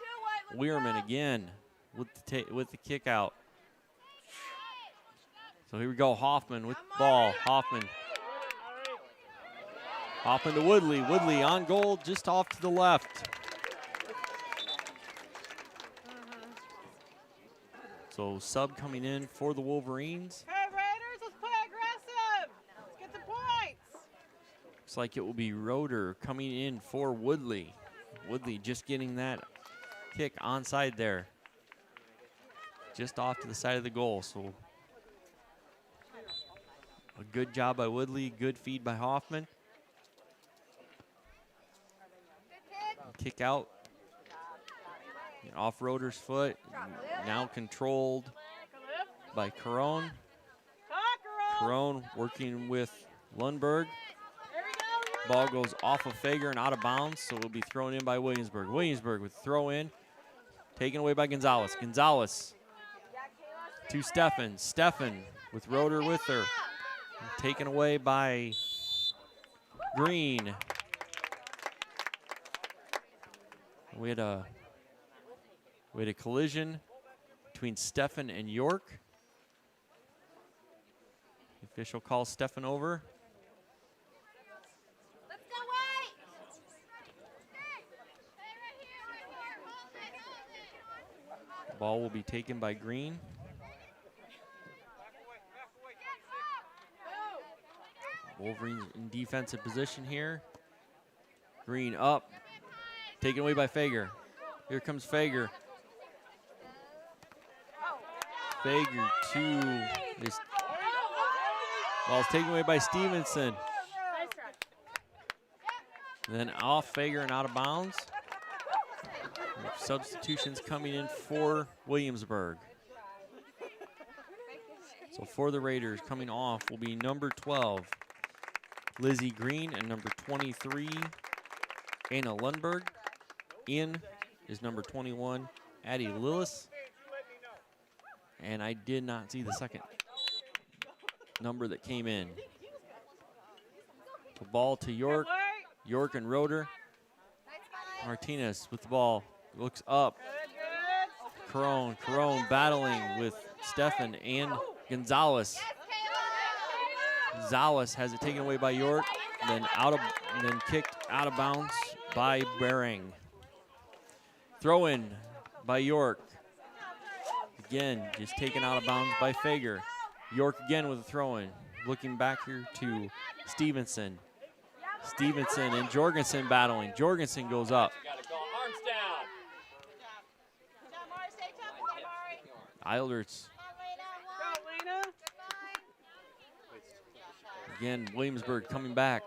Weirman again with the kick out. So here we go, Hoffman with the ball. Hoffman to Woodley. Woodley on goal, just off to the left. So sub coming in for the Wolverines. Hey, Raiders, let's play aggressive. Let's get the points. Looks like it will be Roeder coming in for Woodley. Woodley just getting that kick onside there. Just off to the side of the goal. So a good job by Woodley, good feed by Hoffman. Kick out. Off Roeder's foot. Now controlled by Carone. Carone working with Lundberg. Ball goes off of Fager and out of bounds, so it will be thrown in by Williamsburg. Williamsburg with throw in. Taken away by Gonzalez. Gonzalez to Steffen. Steffen with Roeder with her. Taken away by Green. We had a collision between Steffen and York. The official calls Steffen over. Let's go, White! The ball will be taken by Green. Wolverines in defensive position here. Green up. Taken away by Fager. Here comes Fager. Fager to this. Ball's taken away by Stevenson. Then off Fager and out of bounds. Substitutions coming in for Williamsburg. So for the Raiders, coming off will be number 12, Lizzie Green, and number 23, Anna Lundberg. In is number 21, Addie Lillis. And I did not see the second number that came in. The ball to York. York and Roeder. Martinez with the ball. Looks up. Carone battling with Stefan and Gonzalez. Gonzalez has it taken away by York, then kicked out of bounds by Bering. Throw in by York. Again, just taken out of bounds by Fager. York again with a throw in. Looking back here to Stevenson. Stevenson and Jorgensen battling. Jorgensen goes up. Arms down. Eilderts. Again, Williamsburg coming back.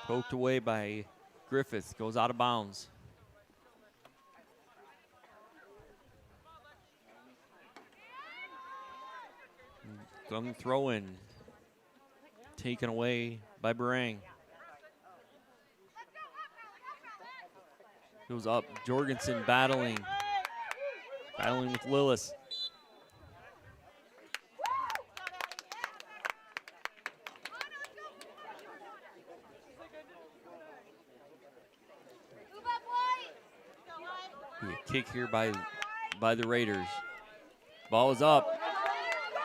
Poked away by Griffith. Goes out of bounds. Gun throw in. Taken away by Barang. Goes up. Jorgensen battling with Lillis. A kick here by the Raiders. Ball is up.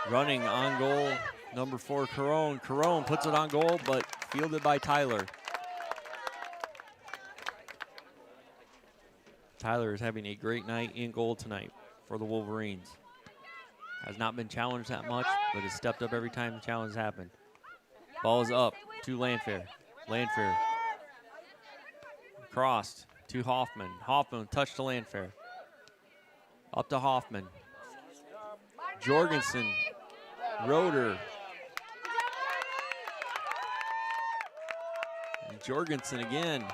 Running on goal, number 4, Carone. Carone puts it on goal, but fielded by Tyler. Tyler is having a great night in goal tonight for the Wolverines. Has not been challenged that much, but has stepped up every time the challenge has happened. Ball is up to Landfair. Landfair crossed to Hoffman. Hoffman touched to Landfair. Up to Hoffman. Jorgensen. Roeder. And Jorgensen again.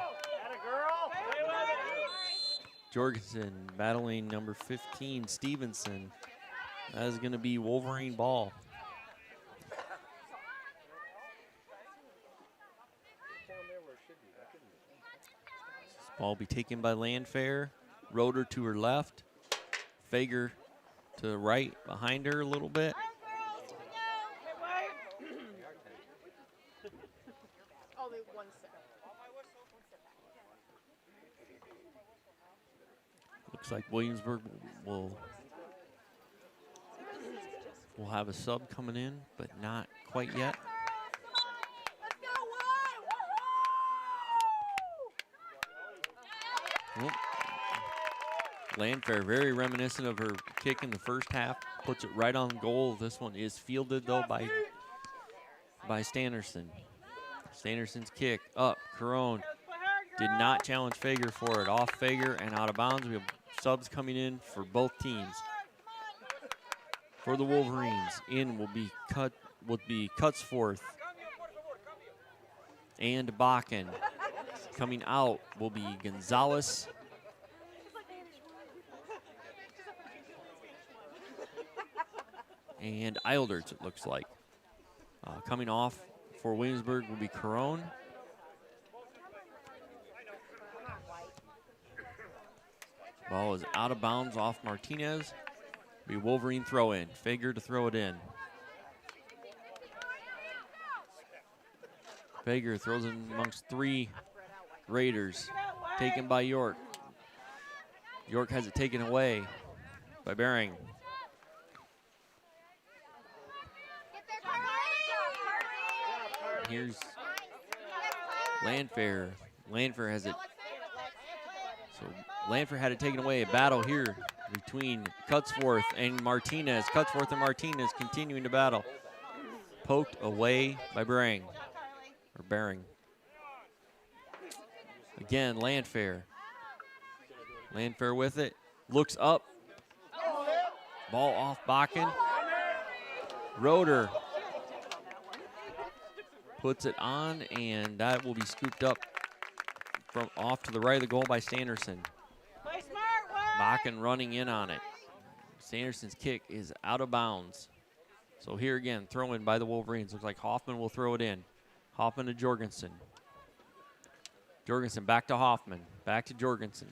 Jorgensen battling number 15, Stevenson. That is going to be Wolverine ball. This ball will be taken by Landfair. Roeder to her left. Fager to the right behind her a little bit. Looks like Williamsburg will have a sub coming in, but not quite yet. Well, Landfair, very reminiscent of her kick in the first half, puts it right on goal. This one is fielded though by Standerson. Standerson's kick up. Carone did not challenge Fager for it. Off Fager and out of bounds. We have subs coming in for both teams. For the Wolverines, in will be Cutsforth and Bakken. Coming out will be Gonzalez and Eilderts, it looks like. Coming off for Williamsburg will be Carone. Ball is out of bounds off Martinez. Be Wolverine throw in. Fager to throw it in. Fager throws it amongst 3 Raiders. Taken by York. York has it taken away by Bering. Here's Landfair. Landfair has it. So Landfair had it taken away. A battle here between Cutsforth and Martinez. Cutsforth and Martinez continuing to battle. Poked away by Bering. Or Bering. Again, Landfair. Landfair with it. Looks up. Ball off Bakken. Roeder puts it on, and that will be scooped up from off to the right of the goal by Standerson. Bakken running in on it. Sanderson's kick is out of bounds. So here again, throw in by the Wolverines. Looks like Hoffman will throw it in. Hoffman to Jorgensen. Jorgensen back to Hoffman. Back to Jorgensen.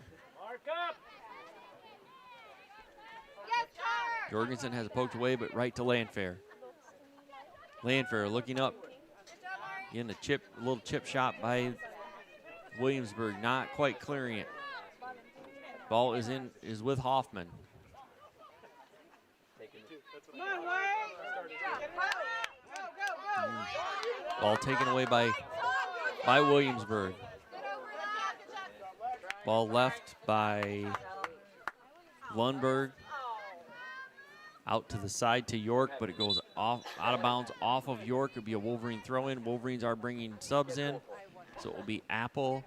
Jorgensen has it poked away, but right to Landfair. Landfair looking up. Again, a little chip shot by Williamsburg, not quite clearing it. Ball is with Hoffman. Come on, Wade. Go, go, go. Ball taken away by Williamsburg. Ball left by Lundberg. Out to the side to York, but it goes out of bounds off of York. It'll be a Wolverine throw in. Wolverines are bringing subs in, so it will be Apple.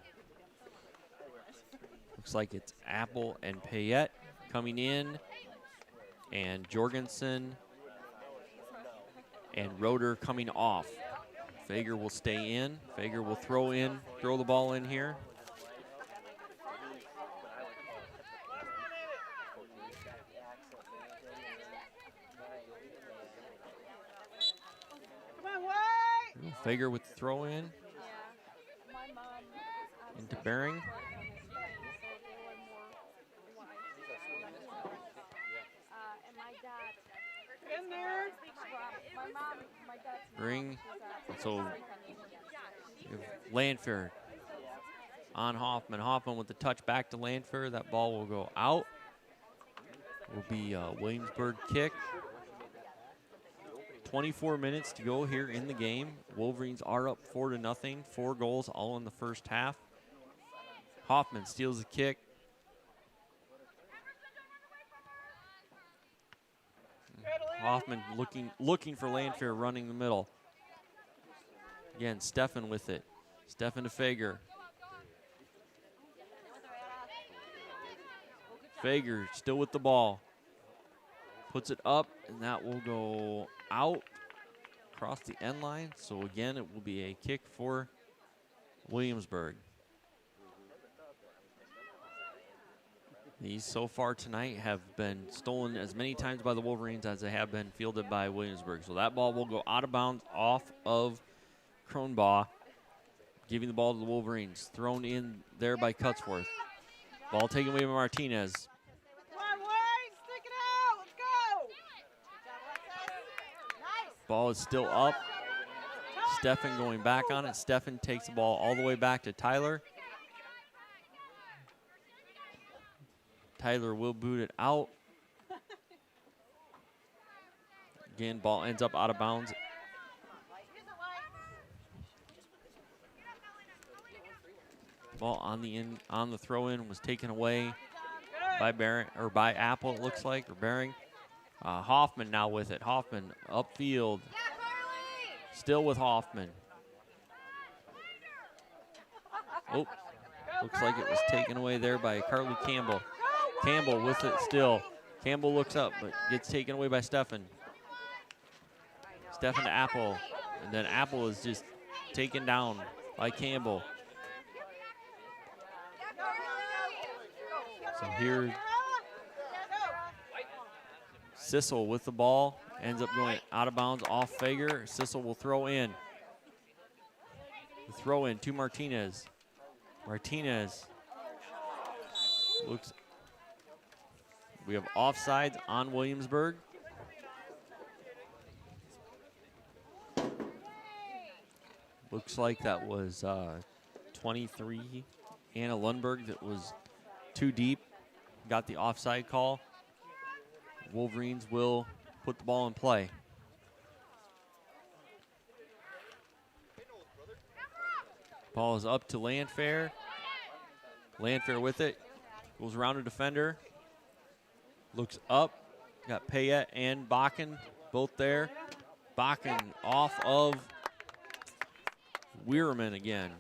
Looks like it's Apple and Payette coming in, and Jorgensen and Roeder coming off. Fager will stay in. Fager will throw the ball in here. Fager with the throw in. Into Bering. In there. Bring. So Landfair on Hoffman. Hoffman with the touch back to Landfair. That ball will go out. Will be a Williamsburg kick. 24 minutes to go here in the game. Wolverines are up 4-0. 4 goals all in the first half. Hoffman steals the kick. Hoffman looking for Landfair, running the middle. Again, Steffen with it. Steffen to Fager. Fager still with the ball. Puts it up, and that will go out across the end line. So again, it will be a kick for Williamsburg. These so far tonight have been stolen as many times by the Wolverines as they have been fielded by Williamsburg. So that ball will go out of bounds off of Kronbaugh, giving the ball to the Wolverines. Thrown in there by Cutsworth. Ball taken away by Martinez. Come on, Wade. Stick it out. Let's go. Ball is still up. Steffen going back on it. Steffen takes the ball all the way back to Tyler. Tyler will boot it out. Again, ball ends up out of bounds. Ball on the throw in was taken away by by Apple, it looks like, or Bering. Hoffman now with it. Hoffman upfield. Still with Hoffman. Oh, looks like it was taken away there by Carly Campbell. Campbell with it still. Campbell looks up, but gets taken away by Steffen. Steffen to Apple. And then Apple is just taken down by Campbell. So here, Sissel with the ball. Ends up going out of bounds off Fager. Sissel will throw in. The throw in to Martinez. Martinez looks. We have offsides on Williamsburg. Looks like that was 23 Anna Lundberg that was too deep. Got the offside call. Wolverines will put the ball in play. Ball is up to Landfair. Landfair with it. Goes around a defender. Looks up. Got Payette and Bakken both there. Bakken off of Wierman again.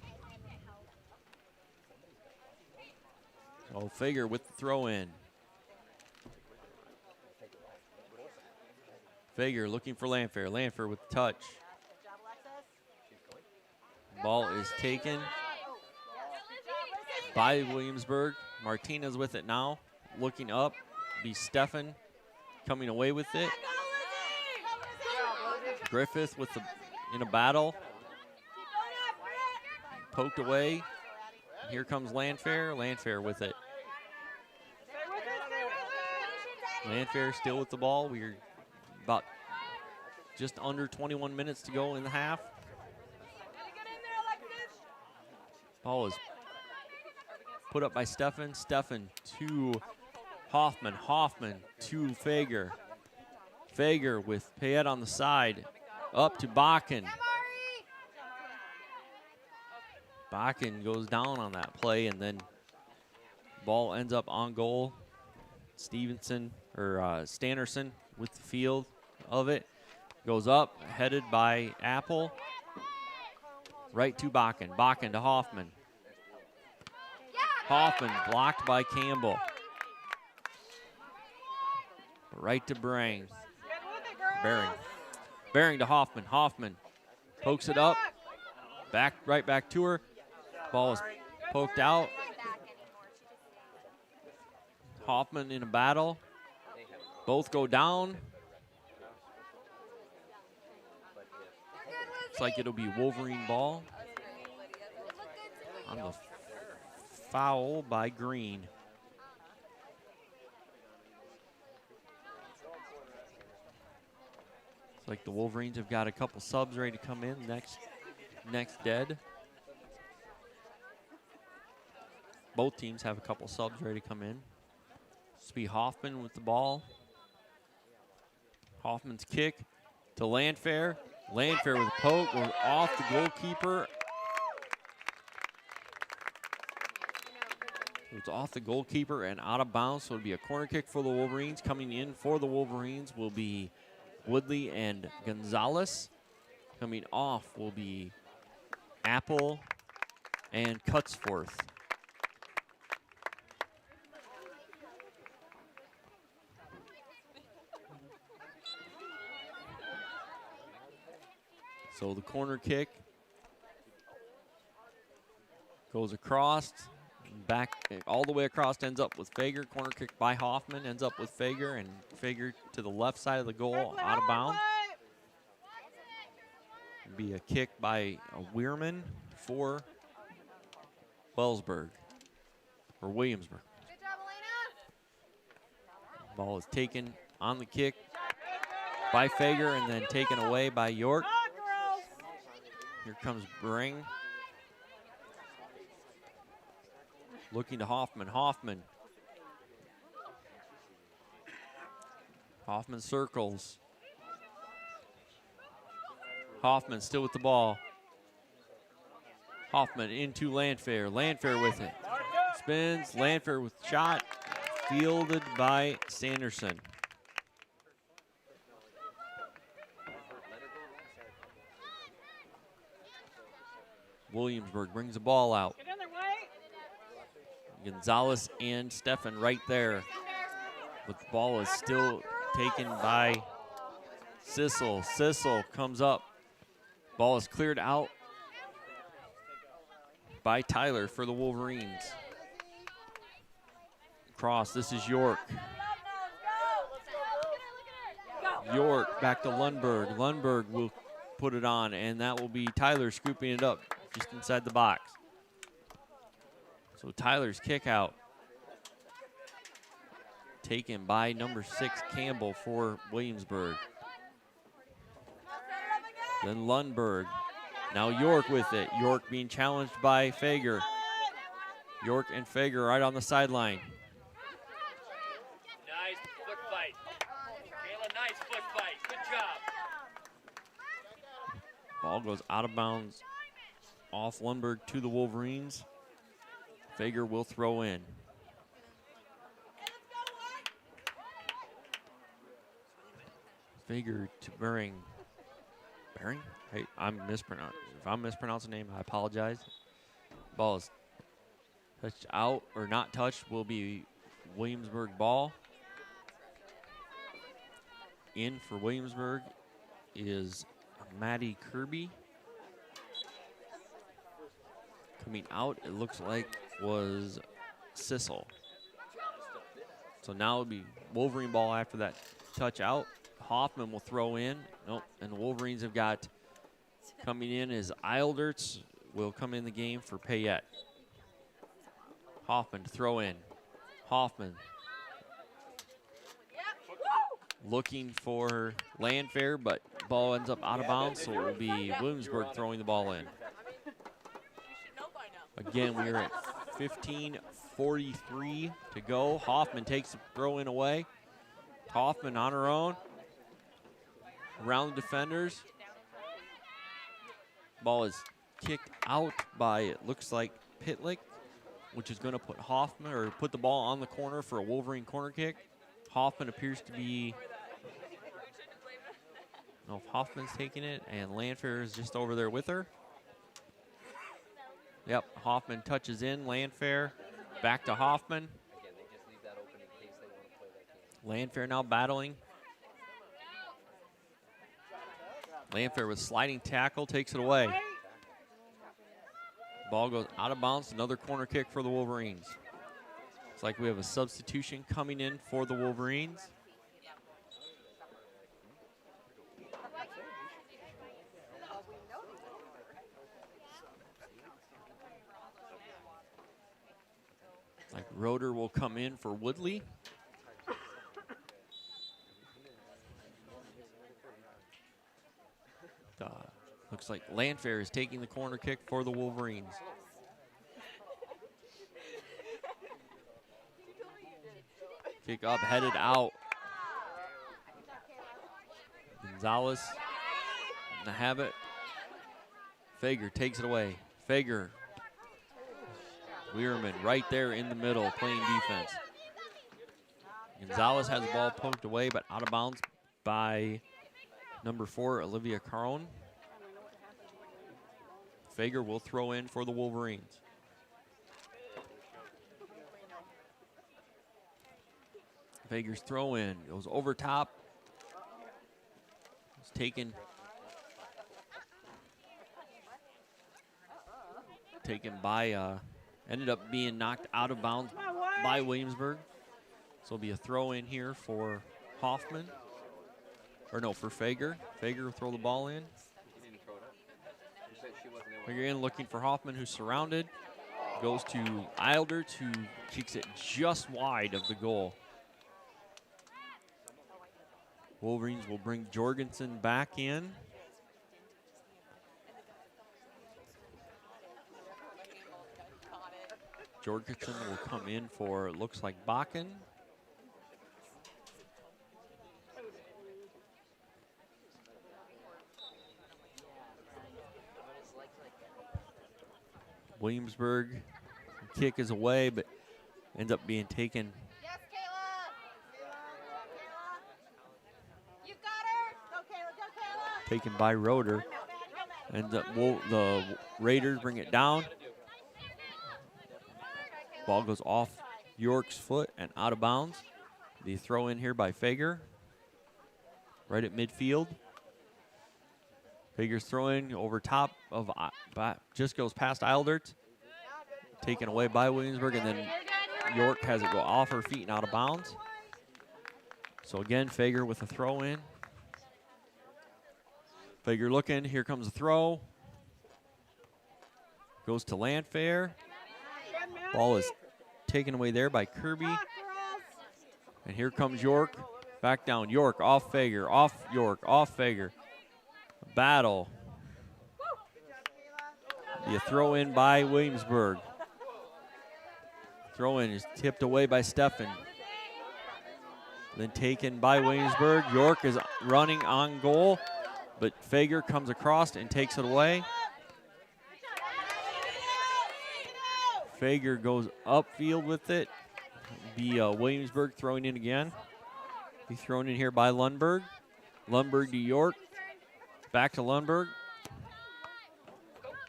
Oh, Fager with the throw in. Fager looking for Landfair. Landfair with the touch. Ball is taken by Williamsburg. Martinez with it now. Looking up. Be Steffen coming away with it. Griffith with in a battle. Poked away. Here comes Landfair. Landfair with it. Landfair still with the ball. We're about just under 21 minutes to go in the half. Ball is put up by Steffen. Steffen to Hoffman. Hoffman to Fager. Fager with Payette on the side. Up to Bakken. Bakken goes down on that play, and then ball ends up on goal. Stevenson, or Stannerson with the field of it. Goes up, headed by Apple. Right to Bakken. Bakken to Hoffman. Hoffman blocked by Campbell. Right to Bearing. Bearing to Hoffman. Hoffman pokes it up. Right back to her. Ball is poked out. Hoffman in a battle. Both go down. Looks like it'll be Wolverine ball on the foul by Green. Looks like the Wolverines have got a couple subs ready to come in next dead. Both teams have a couple subs ready to come in. This will be Hoffman with the ball. Hoffman's kick to Landfair. Landfair with a poke, goes off the goalkeeper. It's off the goalkeeper and out of bounds, so it'll be a corner kick for the Wolverines. Coming in for the Wolverines will be Woodley and Gonzalez. Coming off will be Apple and Cutsforth. So the corner kick goes across, back all the way across, ends up with Fager. Corner kick by Hoffman ends up with Fager, and Fager to the left side of the goal, out of bounds. Be a kick by Weirman for Williamsburg. Ball is taken on the kick by Fager and then taken away by York. Here comes Bring. Looking to Hoffman. Hoffman circles. Hoffman still with the ball. Hoffman into Landfair. Landfair with it. Spins. Landfair with shot. Fielded by Sanderson. Williamsburg brings the ball out. Gonzalez and Steffen right there. But the ball is still taken by Sissel. Sissel comes up. Ball is cleared out by Tyler for the Wolverines. Cross, this is York. York back to Lundberg. Lundberg will put it on, and that will be Tyler scooping it up just inside the box. So Tyler's kick out. Taken by number 6, Campbell for Williamsburg. Then Lundberg. Now York with it. York being challenged by Fager. York and Fager right on the sideline. Nice foot fight. Kayla, nice foot fight. Good job. Ball goes out of bounds off Lundberg to the Wolverines. Fager will throw in. Fager to Bearing. Bearing? Hey, I'm mispronouncing. If I'm mispronouncing the name, I apologize. Ball is touched out or not touched will be Williamsburg ball. In for Williamsburg is Maddie Kirby. Coming out, it looks like was Sissel. So now it'll be Wolverine ball after that touch out. Hoffman will throw in. Nope, and the Wolverines have got coming in is Eilderts will come in the game for Payette. Hoffman to throw in. Hoffman looking for Landfair, but ball ends up out of bounds, so it will be Williamsburg throwing the ball in. Again, we are at 15:43 to go. Hoffman takes the throw in away. Hoffman on her own. Around the defenders. Ball is kicked out by, it looks like, Pitlick, which is going to put Hoffman, or put the ball on the corner for a Wolverine corner kick. Hoffman appears to be, I don't know if Hoffman's taking it, and Landfair is just over there with her. Yep, Hoffman touches in, Landfair back to Hoffman. Landfair now battling. Landfair with sliding tackle takes it away. Ball goes out of bounds, another corner kick for the Wolverines. It's like we have a substitution coming in for the Wolverines. Like Roeder will come in for Woodley. Looks like Landfair is taking the corner kick for the Wolverines. Kick up, headed out. Gonzalez in the habit. Fager takes it away. Fager. Weirman right there in the middle playing defense. Gonzalez has the ball poked away, but out of bounds by number 4, Olivia Caron. Fager will throw in for the Wolverines. Fager's throw in goes over top. It's taken by, ended up being knocked out of bounds by Williamsburg. So it'll be a throw in here for Hoffman. Or no, for Fager. Fager will throw the ball in. Fager in looking for Hoffman, who's surrounded. Goes to Eildert, who kicks it just wide of the goal. Wolverines will bring Jorgensen back in. Jorgensen will come in for, it looks like, Bakken. Williamsburg kick is away, but ends up being taken. Yes, Kayla. You got her. Go, Kayla. Go, Kayla. Taken by Roeder. Ends up, the Raiders bring it down. Ball goes off York's foot and out of bounds. The throw in here by Fager. Right at midfield. Fager's throwing over top of, just goes past Eildert. Taken away by Williamsburg, and then York has it go off her feet and out of bounds. So again, Fager with a throw in. Fager looking, here comes the throw. Goes to Landfair. Ball is taken away there by Kirby. And here comes York. Back down, York off Fager, off York, off Fager. Battle. The throw in by Williamsburg. Throw in is tipped away by Steffen. Then taken by Williamsburg. York is running on goal, but Fager comes across and takes it away. Fager goes upfield with it. Be Williamsburg throwing in again. Be thrown in here by Lundberg. Lundberg to York. Back to Lundberg.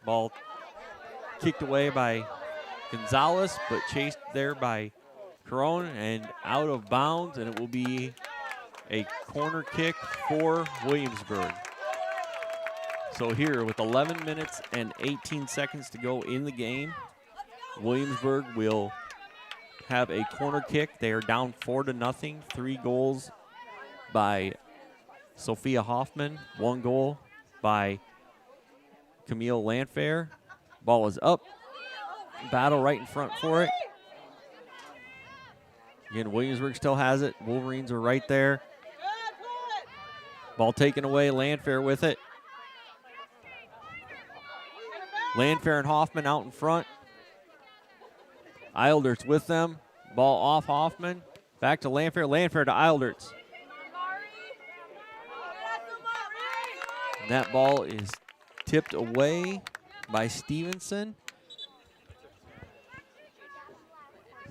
Ball kicked away by Gonzalez, but chased there by Caron and out of bounds, and it will be a corner kick for Williamsburg. So here with 11 minutes and 18 seconds to go in the game, Williamsburg will have a corner kick. They are down 4-0. 3 goals by Sophia Hoffman, 1 goal by Camille Landfair. Ball is up. Battle right in front for it. Again, Williamsburg still has it. Wolverines are right there. Ball taken away. Landfair with it. Landfair and Hoffman out in front. Ilderts with them. Ball off Hoffman. Back to Landfair. Landfair to Ilderts. And that ball is tipped away by Stevenson.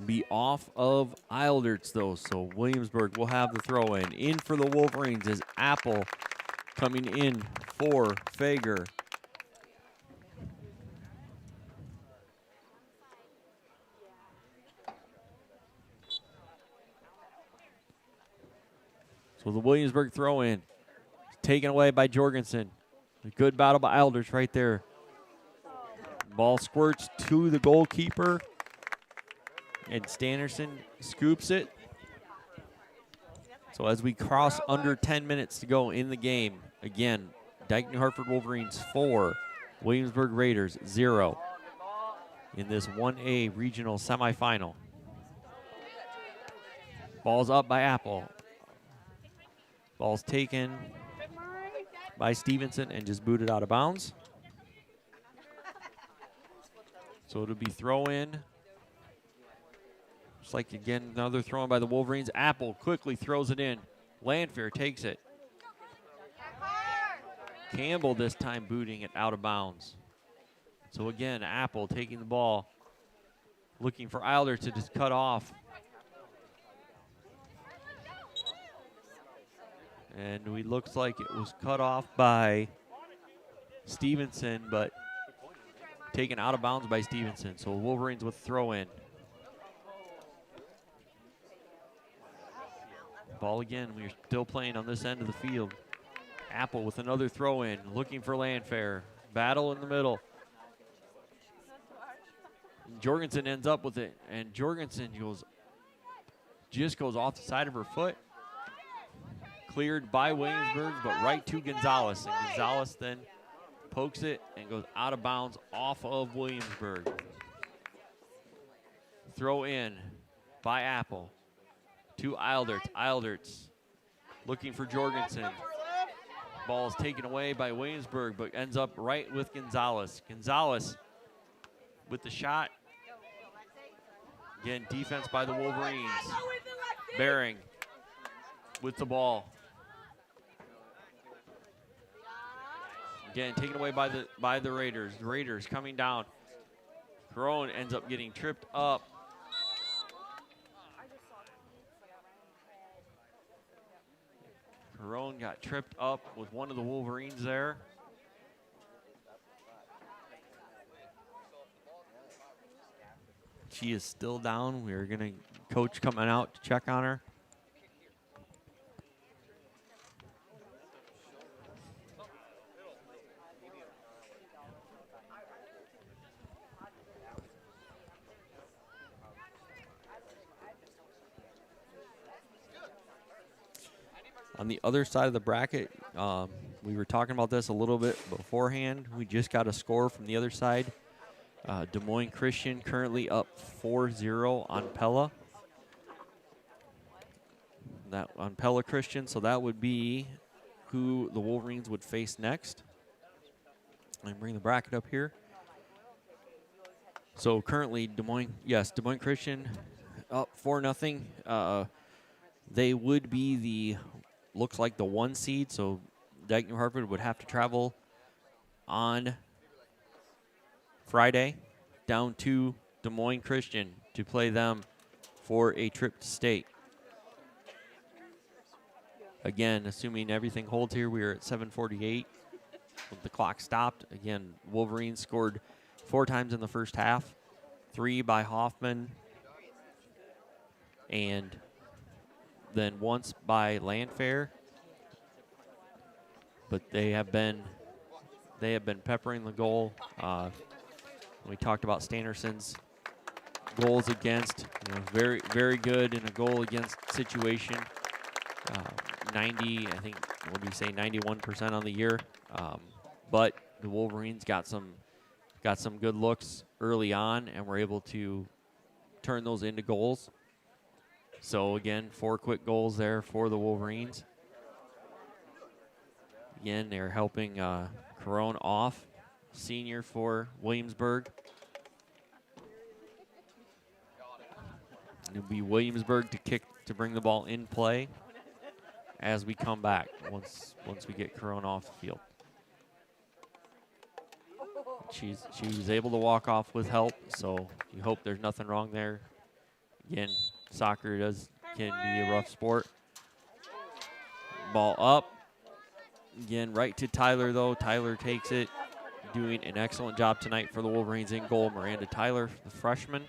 Be off of Ilderts, though, so Williamsburg will have the throw-in. In for the Wolverines is Apple coming in for Fager. So the Williamsburg throw-in taken away by Jorgensen. A good battle by Ilderts right there. Ball squirts to the goalkeeper. And Standerson scoops it. So as we cross under 10 minutes to go in the game, again, Dike-New Hartford Wolverines 4, Williamsburg Raiders 0 in this 1A regional semifinal. Ball's up by Apple. Ball's taken by Stevenson and just booted out of bounds. So it'll be throw in. Just like, again, another throw in by the Wolverines. Apple quickly throws it in. Landfair takes it. Campbell this time booting it out of bounds. So again, Apple taking the ball, looking for Ilder to just cut off. And it looks like it was cut off by Stevenson, but taken out of bounds by Stevenson. So Wolverines with throw in. Ball again, we're still playing on this end of the field. Apple with another throw in, looking for Landfair. Battle in the middle. Jorgensen ends up with it, and Jorgensen just goes off the side of her foot. Cleared by Williamsburg, but right to Gonzalez. And Gonzalez then pokes it and goes out of bounds off of Williamsburg. Throw in by Apple to Ilderts. Ilderts looking for Jorgensen. Ball is taken away by Williamsburg, but ends up right with Gonzalez. Gonzalez with the shot. Again, defense by the Wolverines. Bearing with the ball. Again, taken away by the Raiders. The Raiders coming down. Crone ends up getting tripped up. Crone got tripped up with one of the Wolverines there. She is still down. We're going to coach coming out to check on her. On the other side of the bracket, we were talking about this a little bit beforehand. We just got a score from the other side. Des Moines Christian currently up 4-0 on Pella. That on Pella Christian, so that would be who the Wolverines would face next. Let me bring the bracket up here. So currently Des Moines Christian up 4-0. They would be the, looks like the 1 seed, so Dike-New Hartford would have to travel on Friday down to Des Moines Christian to play them for a trip to state. Again, assuming everything holds here, we are at 7:48 with the clock stopped. Again, Wolverines scored 4 times in the first half, 3 by Hoffman, and then once by Landfair. But they have been peppering the goal. We talked about Standerson's goals against, very, very good in a goal against situation. 90, I think, what do you say, 91% on the year. But the Wolverines got some good looks early on and were able to turn those into goals. So again, 4 quick goals there for the Wolverines. Again, they're helping Corone off, senior for Williamsburg. It'll be Williamsburg to kick to bring the ball in play as we come back once we get Corona off the field. She was able to walk off with help, so you hope there's nothing wrong there. Again, soccer can be a rough sport. Ball up. Again, right to Tyler, though. Tyler takes it, doing an excellent job tonight for the Wolverines. In goal, Miranda Tyler, the freshman.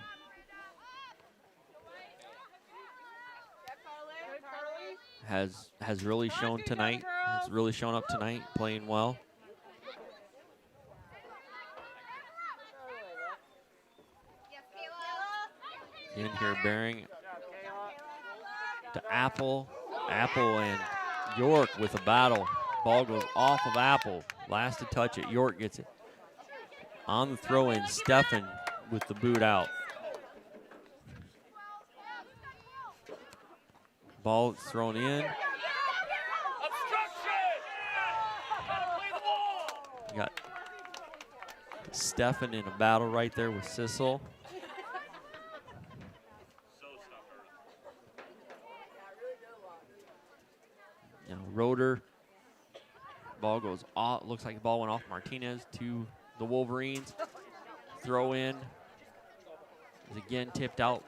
Has really shown tonight. Has really shown up tonight, playing well. In here, Bearing to Apple. Apple and York with a battle. Ball goes off of Apple. Last to touch it, York gets it. On the throw-in, Stefan with the boot out. Ball thrown in. You got Stefan in a battle right there with Sissel. Now Roeder. Ball goes off. Looks like the ball went off Martinez to the Wolverines. Throw in is again tipped out.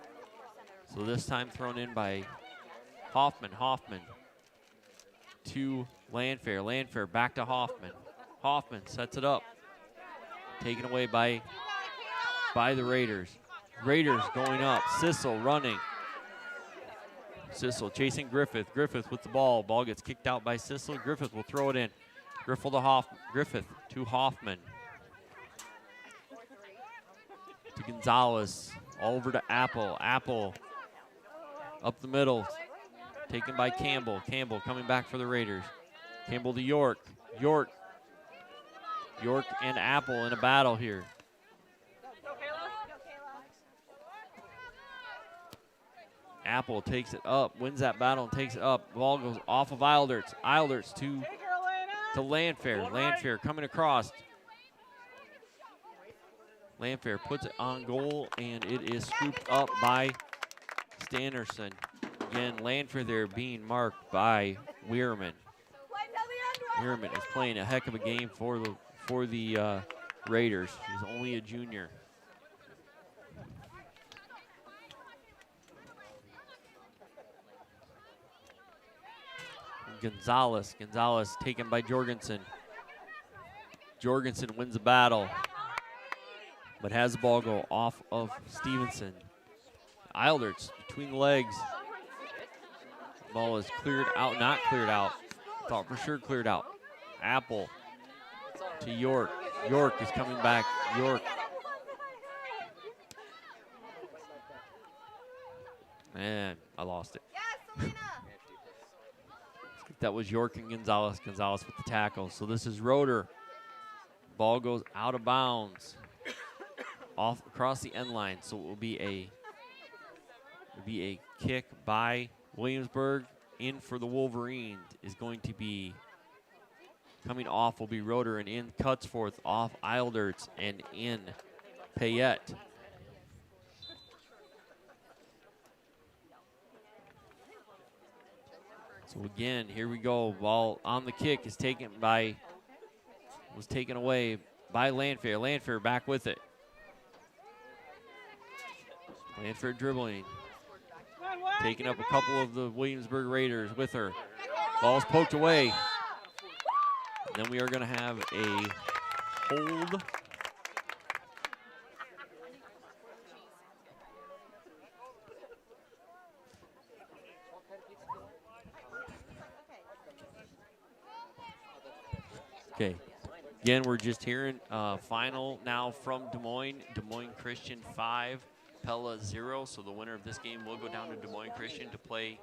So this time thrown in by Hoffman. Hoffman to Landfair. Landfair back to Hoffman. Hoffman sets it up. Taken away by the Raiders. Raiders going up. Sissel running. Sissel chasing Griffith. Griffith with the ball. Ball gets kicked out by Sissel. Griffith will throw it in. Griffith to Hoffman. To Gonzalez. All over to Apple. Apple up the middle. Taken by Campbell. Campbell coming back for the Raiders. Campbell to York. York and Apple in a battle here. Apple takes it up, wins that battle and takes it up. Ball goes off of Ilderts. Ilderts to Landfair. Landfair coming across. Landfair puts it on goal, and it is scooped up by Standerson. Again, Landfair there being marked by Weirman. Weirman is playing a heck of a game for the Raiders. He's only a junior. Gonzalez taken by Jorgensen. Jorgensen wins the battle, but has the ball go off of Stevenson. Ilderts between the legs. Ball is cleared out, not cleared out. Thought for sure cleared out. Apple to York. York is coming back. York. Man, I lost it. That was York and Gonzalez. Gonzalez with the tackle. So this is Roeder. Ball goes out of bounds. Off across the end line. So it will be a kick by Williamsburg. In for the Wolverines is going to be coming off will be Roeder, and in cuts forth off Ilderts and in Payette. So again, here we go. Ball on the kick is was taken away by Landfair. Landfair back with it. Landfair dribbling. Taking up a couple of the Williamsburg Raiders with her. Ball's poked away. And then we are going to have a hold. Okay. Again, we're just hearing final now from Des Moines. Des Moines Christian 5, Pella 0. So the winner of this game will go down to Des Moines Christian to play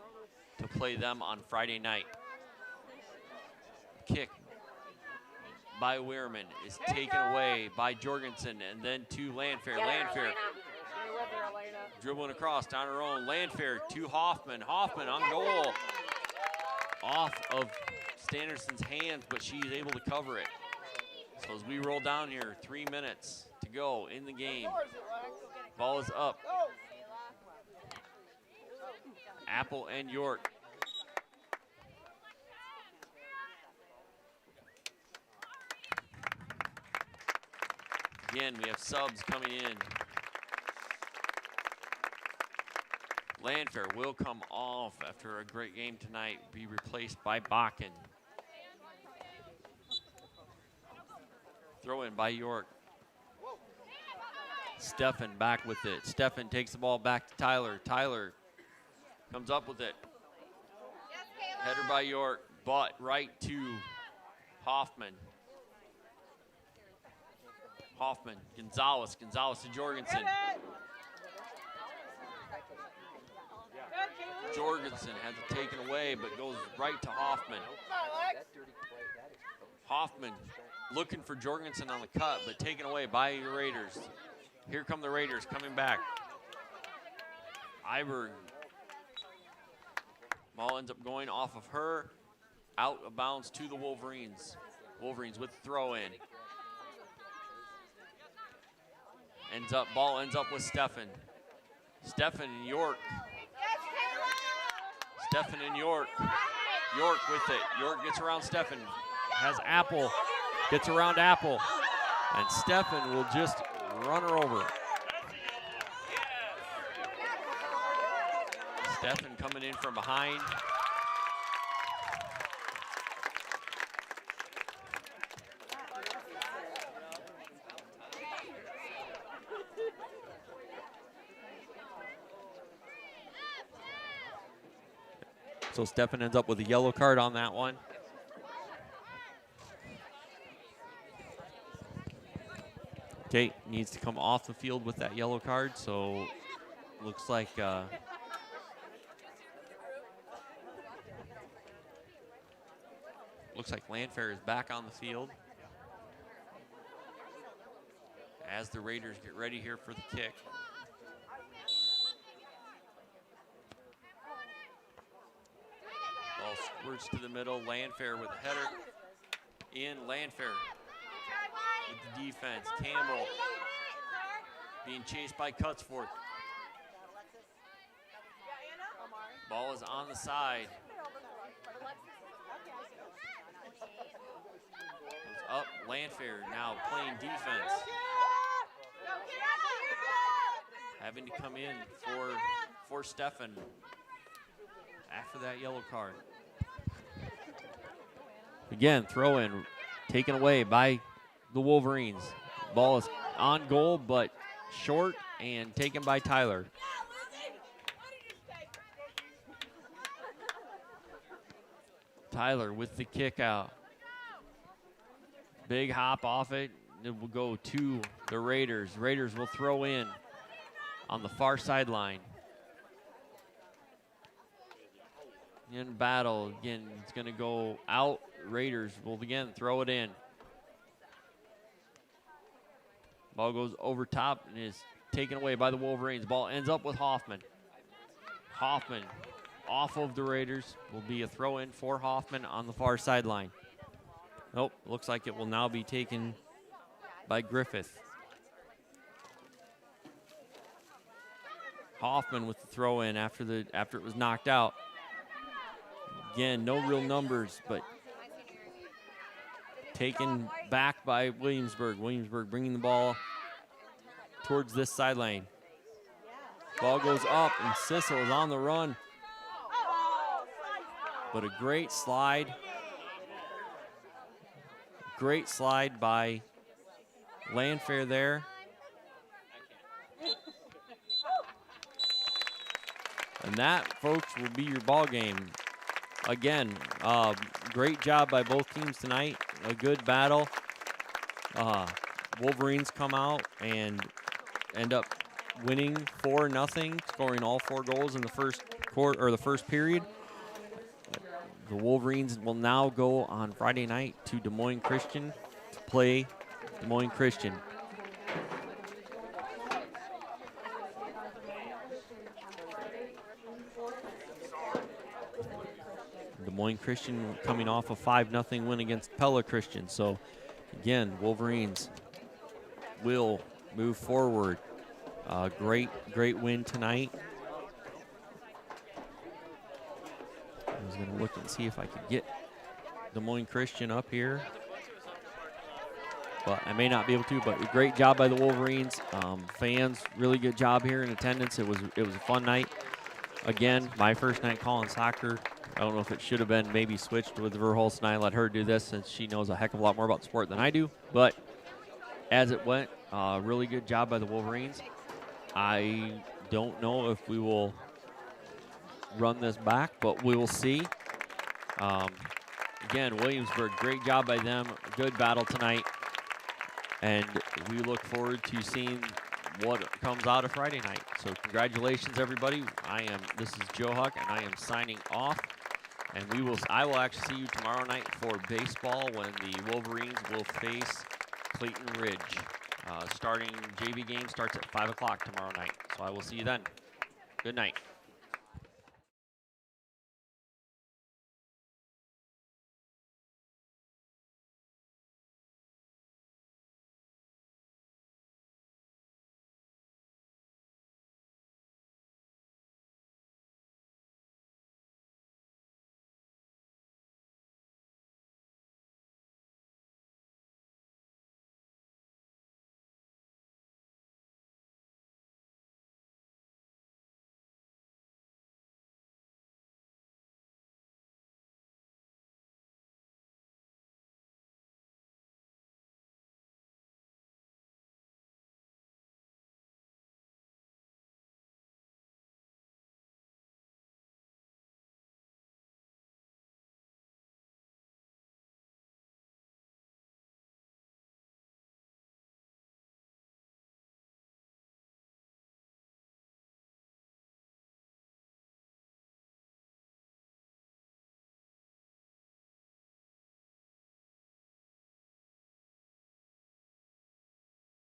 them on Friday night. Kick by Weirman is taken away by Jorgensen, and then to Landfair. Landfair dribbling across down her own. Landfair to Hoffman. Hoffman on goal. Off of Standerson's hands, but she's able to cover it. So as we roll down here, 3 minutes to go in the game. Ball is up. Apple and York. Again, we have subs coming in. Landfair will come off after a great game tonight, be replaced by Bakken. Throw in by York. Steffen back with it. Steffen takes the ball back to Tyler. Tyler comes up with it. Header by York, but right to Hoffman. Hoffman, Gonzalez to Jorgensen. Jorgensen has it taken away, but goes right to Hoffman. Hoffman looking for Jorgensen on the cut, but taken away by the Raiders. Here come the Raiders coming back. Iberg. Ball ends up going off of her, out of bounds to the Wolverines. Wolverines with the throw in. Ball ends up with Steffen. Steffen and York. Steffen and York. York with it. York gets around Steffen. Has Apple. Gets around Apple. And Steffen will just run her over. Steffen coming in from behind. So Steffen ends up with a yellow card on that one. Kate needs to come off the field with that yellow card, so looks like Landfair is back on the field as the Raiders get ready here for the kick. Ball squirts to the middle. Landfair with a header. In Landfair with the defense. Campbell being chased by Cutsforth. Ball is on the side. Goes up. Landfair now playing defense. Having to come in for Steffen after that yellow card. Again, throw in taken away by the Wolverines. Ball is on goal, but short and taken by Tyler. Tyler with the kick out. Big hop off it. It will go to the Raiders. Raiders will throw in on the far sideline. In battle, again, it's going to go out. Raiders will again throw it in. Ball goes over top and is taken away by the Wolverines. Ball ends up with Hoffman. Hoffman off of the Raiders will be a throw in for Hoffman on the far sideline. Nope, looks like it will now be taken by Griffith. Hoffman with the throw in after it was knocked out. Again, no real numbers, but taken back by Williamsburg. Williamsburg bringing the ball towards this sideline. Ball goes up, and Sissel is on the run. But a great slide. Great slide by Landfair there. And that, folks, will be your ball game. Again, great job by both teams tonight. A good battle. Wolverines come out and end up winning 4-0, scoring all 4 goals in the first quarter or the first period. The Wolverines will now go on Friday night to Des Moines Christian to play Des Moines Christian. Des Moines Christian coming off a 5-0 win against Pella Christian. So, again, Wolverines will move forward. Great win tonight. was going to look and see if I could get Des Moines Christian up here, but I may not be able to. But a great job by the Wolverines. Fans, really good job here in attendance. It was a fun night. Again, my first night calling soccer. I don't know if it should have been maybe switched with Verholst, and I let her do this since she knows a heck of a lot more about the sport than I do. But as it went, really good job by the Wolverines. I don't know if we will run this back, but we will see. Again, Williamsburg, great job by them. Good battle tonight. And we look forward to seeing what comes out of Friday night. So congratulations, everybody. This is Joe Huck, and I am signing off. And I will actually see you tomorrow night for baseball when the Wolverines will face Clayton Ridge. Starting JV game starts at 5 o'clock tomorrow night. So I will see you then. Good night.